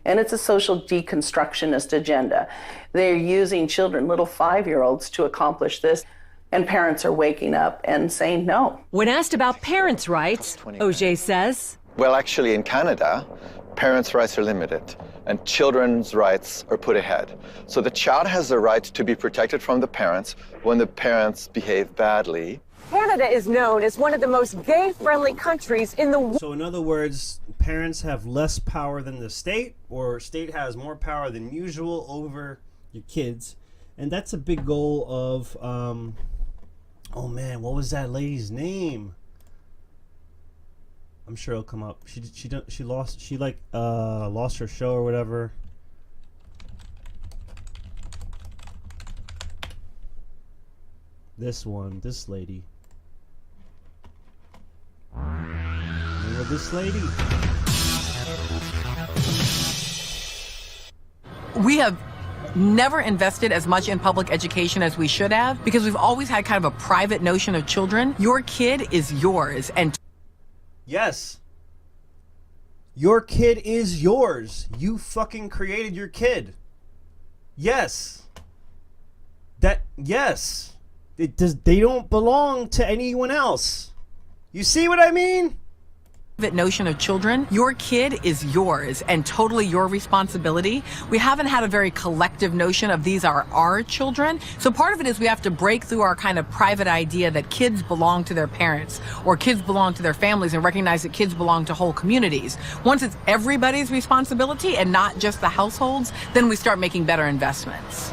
And it's a social deconstructionist agenda. They're using children, little 5-year-olds, to accomplish this. And parents are waking up and saying no. When asked about parents' rights, Auger says, well, actually, in Canada, parents' rights are limited and children's rights are put ahead. So the child has the right to be protected from the parents when the parents behave badly. Canada is known as one of the most gay-friendly countries in the world. So in other words, parents have less power than the state, or state has more power than usual over your kids. And that's a big goal of, oh man, what was that lady's name? I'm sure it'll come up. She lost her show or whatever. This lady. Remember this lady? We have never invested as much in public education as we should have because we've always had kind of a private notion of children. Your kid is yours, and yes, your kid is yours. You fucking created your kid. Yes. Yes. They don't belong to anyone else. You see what I mean? That notion of children, your kid is yours and totally your responsibility. We haven't had a very collective notion of these are our children. So part of it is we have to break through our kind of private idea that kids belong to their parents or kids belong to their families and recognize that kids belong to whole communities. Once it's everybody's responsibility and not just the households, then we start making better investments.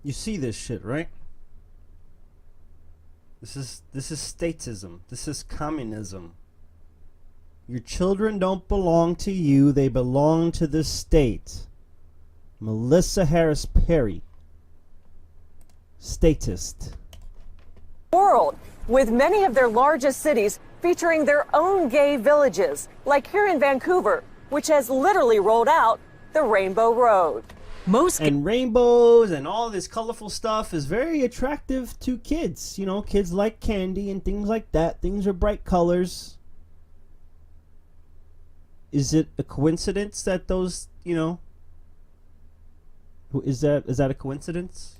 You see this shit, right? This is statism. This is communism. Your children don't belong to you. They belong to the state. Melissa Harris Perry, statist. World, with many of their largest cities featuring their own gay villages, like here in Vancouver, which has literally rolled out the Rainbow Road. And rainbows and all this colorful stuff is very attractive to kids. You know, kids like candy and things like that. Things are bright colors. Is it a coincidence that those, is that a coincidence?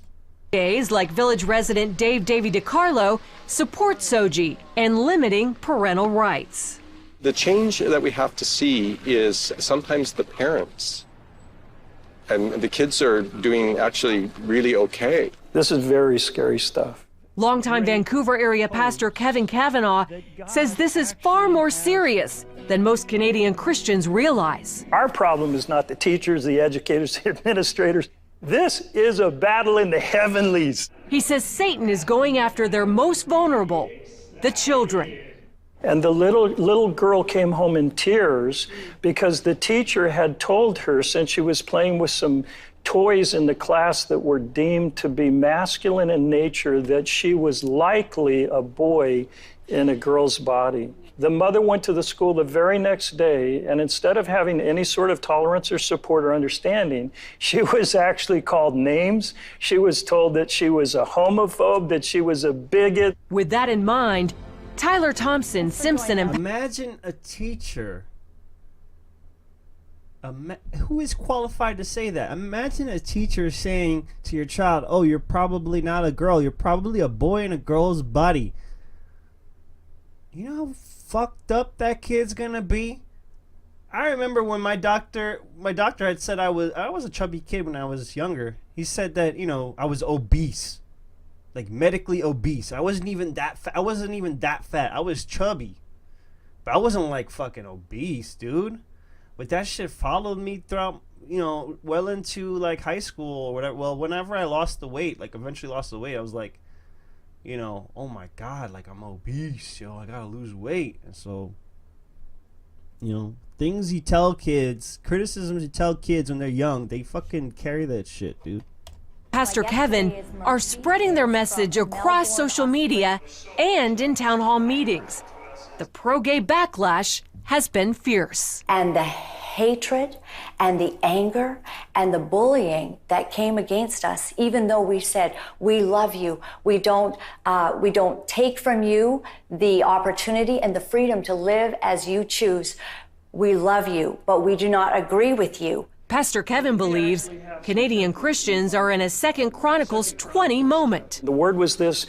Gays like village resident Davey DiCarlo support Soji and limiting parental rights. The change that we have to see is sometimes the parents. And the kids are doing actually really okay. This is very scary stuff. Longtime Vancouver area pastor Kevin Kavanaugh says this is far more serious than most Canadian Christians realize. Our problem is not the teachers, the educators, the administrators. This is a battle in the heavenlies. He says Satan is going after their most vulnerable, the children. And the little girl came home in tears because the teacher had told her, since she was playing with some toys in the class that were deemed to be masculine in nature, that she was likely a boy in a girl's body. The mother went to the school the very next day, and instead of having any sort of tolerance or support or understanding, she was actually called names. She was told that she was a homophobe, that she was a bigot. With that in mind, Tyler Thompson, Simpson, and imagine a teacher. Who is qualified to say that? Imagine a teacher saying to your child, "Oh, you're probably not a girl. You're probably a boy in a girl's body." You know how fucked up that kid's gonna be? I remember when my doctor had said I was a chubby kid when I was younger. He said that, you know, I was obese. Like medically obese. I wasn't even that fat. I was chubby. But I wasn't like fucking obese, dude. But that shit followed me throughout, you know, well into like high school or whatever. Well, whenever I lost the weight, like eventually lost the weight, I was like, you know, oh my God, like I'm obese, yo, I gotta lose weight. And so, you know, things you tell kids, criticisms you tell kids when they're young, they fucking carry that shit, dude. Pastor Kevin are spreading their message across social media and in town hall meetings. The pro-gay backlash has been fierce. And the hatred and the anger and the bullying that came against us, even though we said, we love you, we don't take from you the opportunity and the freedom to live as you choose. We love you, but we do not agree with you. Pastor Kevin believes Canadian Christians are in a 2 Chronicles 20 moment. The word was this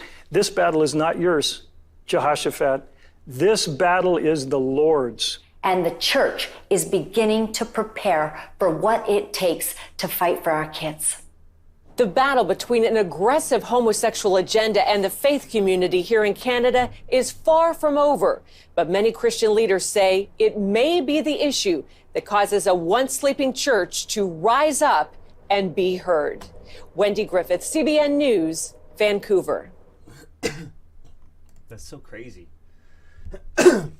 battle is not yours, Jehoshaphat. This battle is the Lord's. And the church is beginning to prepare for what it takes to fight for our kids. The battle between an aggressive homosexual agenda and the faith community here in Canada is far from over. But many Christian leaders say it may be the issue that causes a once sleeping church to rise up and be heard. Wendy Griffith, CBN News, Vancouver. That's so crazy. Hold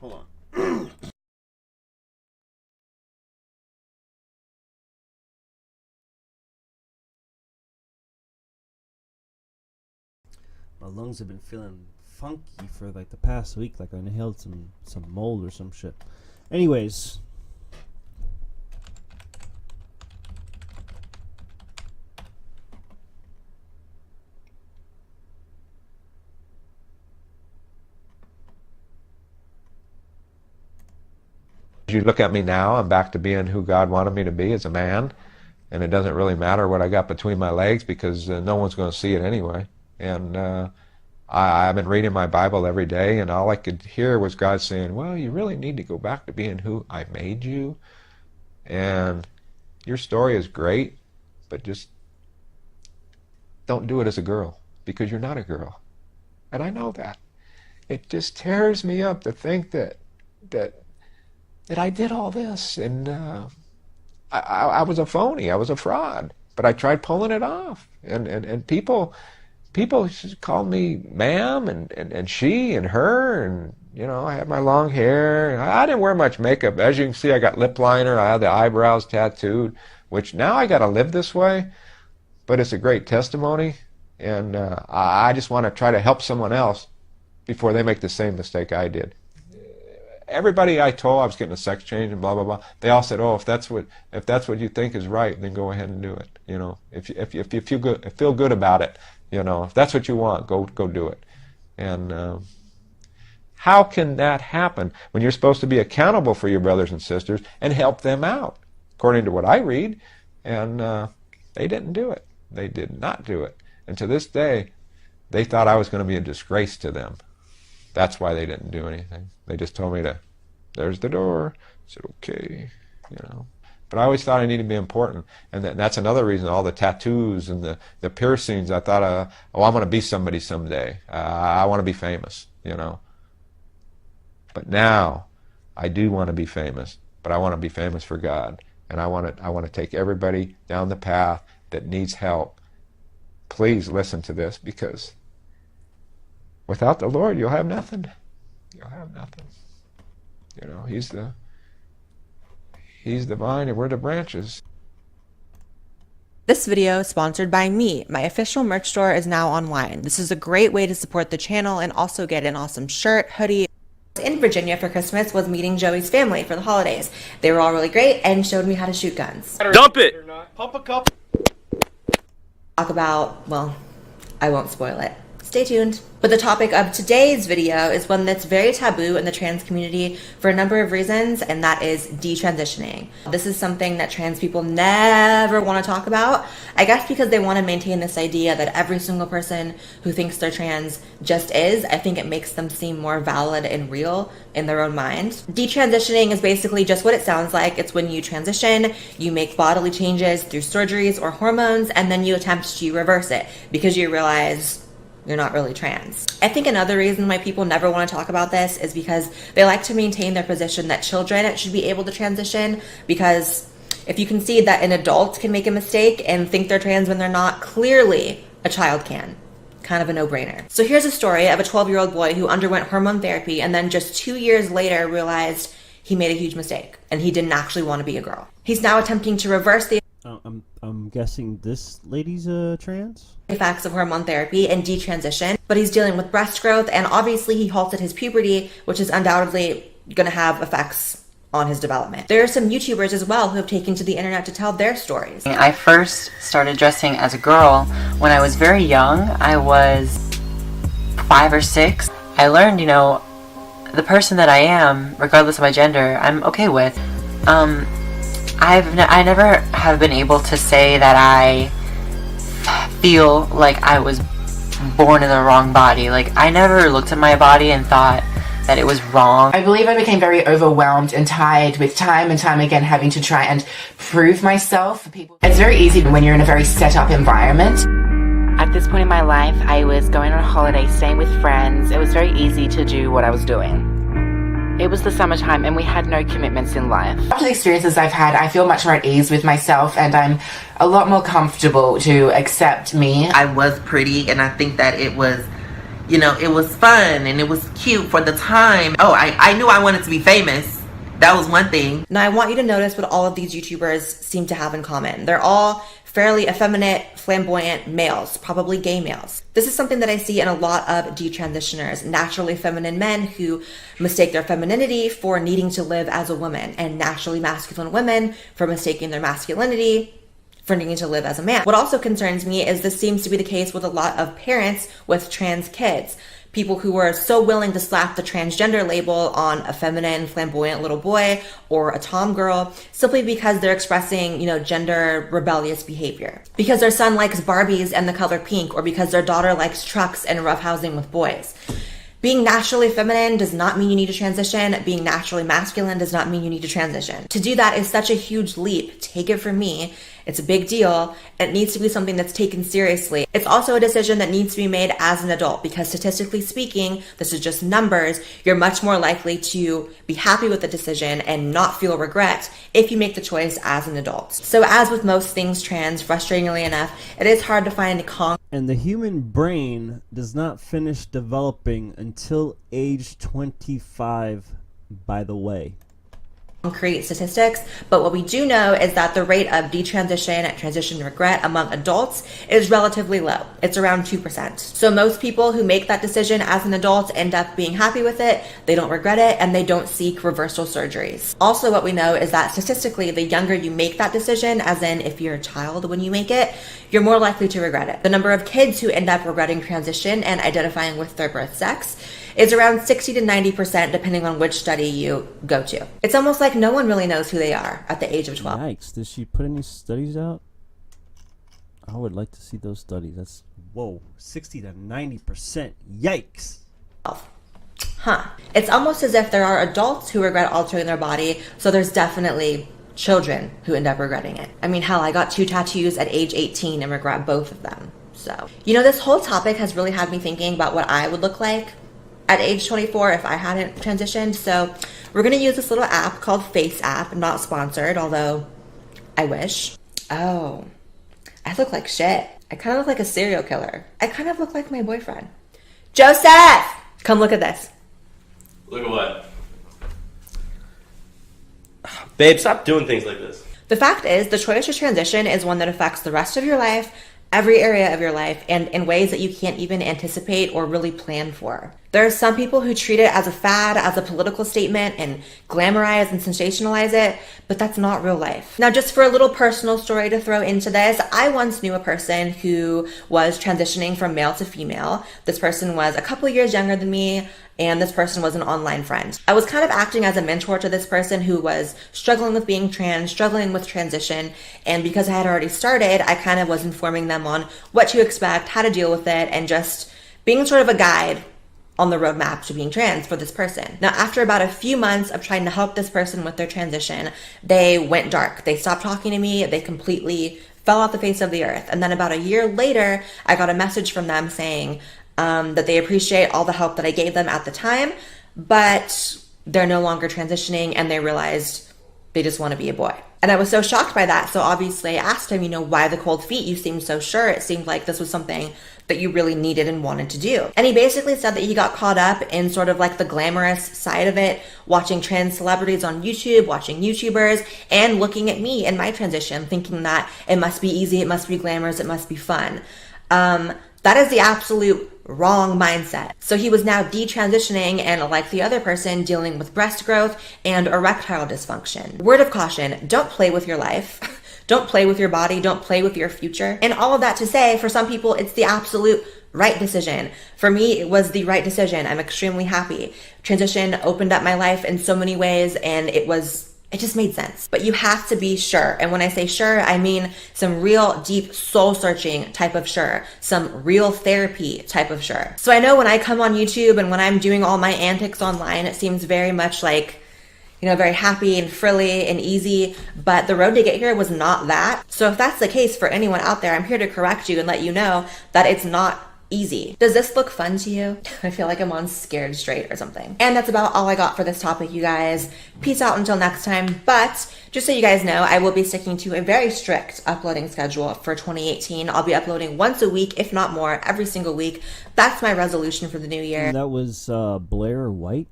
on. My lungs have been feeling funky for like the past week, like I inhaled some mold or some shit. Anyways, you look at me now, I'm back to being who God wanted me to be as a man, and it doesn't really matter what I got between my legs because no one's going to see it anyway. And I've been reading my Bible every day, and all I could hear was God saying, well, you really need to go back to being who I made you, and your story is great, but just don't do it as a girl, because you're not a girl. And I know that. It just tears me up to think that I did all this, and I was a phony, I was a fraud, but I tried pulling it off, and people called me ma'am, and she, and her, and you know, I had my long hair, I didn't wear much makeup. As you can see, I got lip liner, I had the eyebrows tattooed, which now I gotta live this way, but it's a great testimony, and I just want to try to help someone else before they make the same mistake I did. Everybody I told I was getting a sex change and blah blah blah, they all said, "Oh, if that's what you think is right, then go ahead and do it. You know, if you feel good about it, you know, if that's what you want, go do it." And how can that happen when you're supposed to be accountable for your brothers and sisters and help them out, according to what I read? And they didn't do it. They did not do it. And to this day, they thought I was going to be a disgrace to them. That's why they didn't do anything. They just told me to, there's the door. I said, okay, you know. But I always thought I needed to be important. And that's another reason, all the tattoos and the piercings, I thought, oh, I'm going to be somebody someday. I want to be famous, you know. But now, I do want to be famous, but I want to be famous for God. And I want to take everybody down the path that needs help. Please listen to this, because without the Lord, you'll have nothing. You'll have nothing. You know, He's the vine and we're the branches. This video is sponsored by me. My official merch store is now online. This is a great way to support the channel and also get an awesome shirt, hoodie, in Virginia for Christmas was meeting Joey's family for the holidays. They were all really great and showed me how to shoot guns. Dump it! Pump a cup. Talk about, well, I won't spoil it. Stay tuned. But the topic of today's video is one that's very taboo in the trans community for a number of reasons, and that is detransitioning. This is something that trans people never want to talk about, I guess because they want to maintain this idea that every single person who thinks they're trans just is. I think it makes them seem more valid and real in their own mind. Detransitioning is basically just what it sounds like. It's when you transition, you make bodily changes through surgeries or hormones, and then you attempt to reverse it because you realize you're not really trans. I think another reason why people never want to talk about this is because they like to maintain their position that children should be able to transition, because if you concede that an adult can make a mistake and think they're trans when they're not, clearly a child can. Kind of a no-brainer. So here's a story of a 12-year-old boy who underwent hormone therapy and then just 2 years later realized he made a huge mistake and he didn't actually want to be a girl. He's now attempting to reverse the I'm guessing this lady's trans? effects of hormone therapy and detransition, but he's dealing with breast growth, and obviously he halted his puberty, which is undoubtedly going to have effects on his development. There are some YouTubers as well who have taken to the internet to tell their stories. I first started dressing as a girl when I was very young. I was 5 or 6. I learned, the person that I am, regardless of my gender, I'm okay with. I never have been able to say that I feel like I was born in the wrong body. Like, I never looked at my body and thought that it was wrong. I believe I became very overwhelmed and tired with time and time again having to try and prove myself for people. It's very easy when you're in a very set up environment. At this point in my life, I was going on a holiday, staying with friends. It was very easy to do what I was doing. It was the summertime and we had no commitments in life. After the experiences I've had, I feel much more at ease with myself and I'm a lot more comfortable to accept me. I was pretty and I think that it was, it was fun and it was cute for the time. Oh, I knew I wanted to be famous. That was one thing. Now I want you to notice what all of these YouTubers seem to have in common. They're all fairly effeminate, flamboyant males, probably gay males. This is something that I see in a lot of detransitioners, naturally feminine men who mistake their femininity for needing to live as a woman, and naturally masculine women for mistaking their masculinity for needing to live as a man. What also concerns me is this seems to be the case with a lot of parents with trans kids. People who are so willing to slap the transgender label on a feminine, flamboyant little boy or a tomgirl simply because they're expressing, gender rebellious behavior. Because their son likes Barbies and the color pink, or because their daughter likes trucks and roughhousing with boys. Being naturally feminine does not mean you need to transition. Being naturally masculine does not mean you need to transition. To do that is such a huge leap. Take it from me. It's a big deal. It needs to be something that's taken seriously. It's also a decision that needs to be made as an adult because statistically speaking, this is just numbers, you're much more likely to be happy with the decision and not feel regret if you make the choice as an adult. So as with most things trans, frustratingly enough, it is hard to find a And the human brain does not finish developing until age 25, by the way. Concrete statistics, but what we do know is that the rate of detransition, transition regret among adults is relatively low. It's around 2%. So most people who make that decision as an adult end up being happy with it, they don't regret it, and they don't seek reversal surgeries. Also, what we know is that statistically, the younger you make that decision, as in if you're a child when you make it, you're more likely to regret it. The number of kids who end up regretting transition and identifying with their birth sex is around 60 to 90% depending on which study you go to. It's almost like no one really knows who they are at the age of 12. Yikes, did she put any studies out? I would like to see those studies. That's, whoa, 60 to 90%. Yikes. It's almost as if there are adults who regret altering their body, so there's definitely children who end up regretting it. I mean, hell, I got 2 tattoos at age 18 and regret both of them. So, this whole topic has really had me thinking about what I would look like at age 24 if I hadn't transitioned. So we're gonna use this little app called Face App, not sponsored, although I wish. Oh, I look like shit. I kind of look like a serial killer. I kind of look like my boyfriend. Joseph! Come look at this. Look at what? Babe, stop doing things like this. The fact is, the choice to transition is one that affects the rest of your life, every area of your life, and in ways that you can't even anticipate or really plan for. There are some people who treat it as a fad, as a political statement, and glamorize and sensationalize it, but that's not real life. Now, just for a little personal story to throw into this, I once knew a person who was transitioning from male to female. This person was a couple years younger than me, and this person was an online friend. I was kind of acting as a mentor to this person who was struggling with being trans, struggling with transition, and because I had already started, I kind of was informing them on what to expect, how to deal with it, and just being sort of a guide on the roadmap to being trans for this person. Now, after about a few months of trying to help this person with their transition, they went dark. They stopped talking to me. They completely fell off the face of the earth. And then about a year later, I got a message from them saying that they appreciate all the help that I gave them at the time, but they're no longer transitioning and they realized they just want to be a boy. And I was so shocked by that. So obviously I asked him, why the cold feet? You seemed so sure. It seemed like this was something that you really needed and wanted to do. And he basically said that he got caught up in sort of like the glamorous side of it, watching trans celebrities on YouTube, watching YouTubers, and looking at me and my transition, thinking that it must be easy, it must be glamorous, it must be fun. That is the absolute wrong mindset. So he was now detransitioning and, like the other person, dealing with breast growth and erectile dysfunction. Word of caution, don't play with your life. Don't play with your body. Don't play with your future. And all of that to say, for some people, it's the absolute right decision. For me, it was the right decision. I'm extremely happy. Transition opened up my life in so many ways, and it just made sense. But you have to be sure. And when I say sure, I mean some real deep soul searching type of sure, some real therapy type of sure. So I know when I come on YouTube and when I'm doing all my antics online, it seems very much like, very happy and frilly and easy, but the road to get here was not that. So if that's the case for anyone out there, I'm here to correct you and let you know that it's not easy. Does this look fun to you? I feel like I'm on Scared Straight or something. And that's about all I got for this topic, you guys. Peace out until next time. But just so you guys know, I will be sticking to a very strict uploading schedule for 2018. I'll be uploading once a week, if not more, every single week. That's my resolution for the new year. And that was Blair White.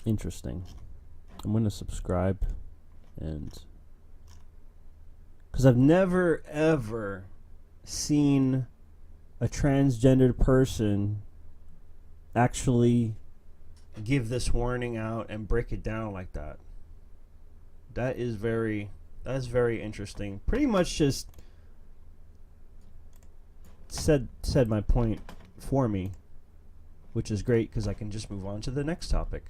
Interesting. I'm going to subscribe, and because I've never ever seen a transgendered person actually give this warning out and break it down like that. That's very interesting. Pretty much just said my point for me, which is great because I can just move on to the next topic.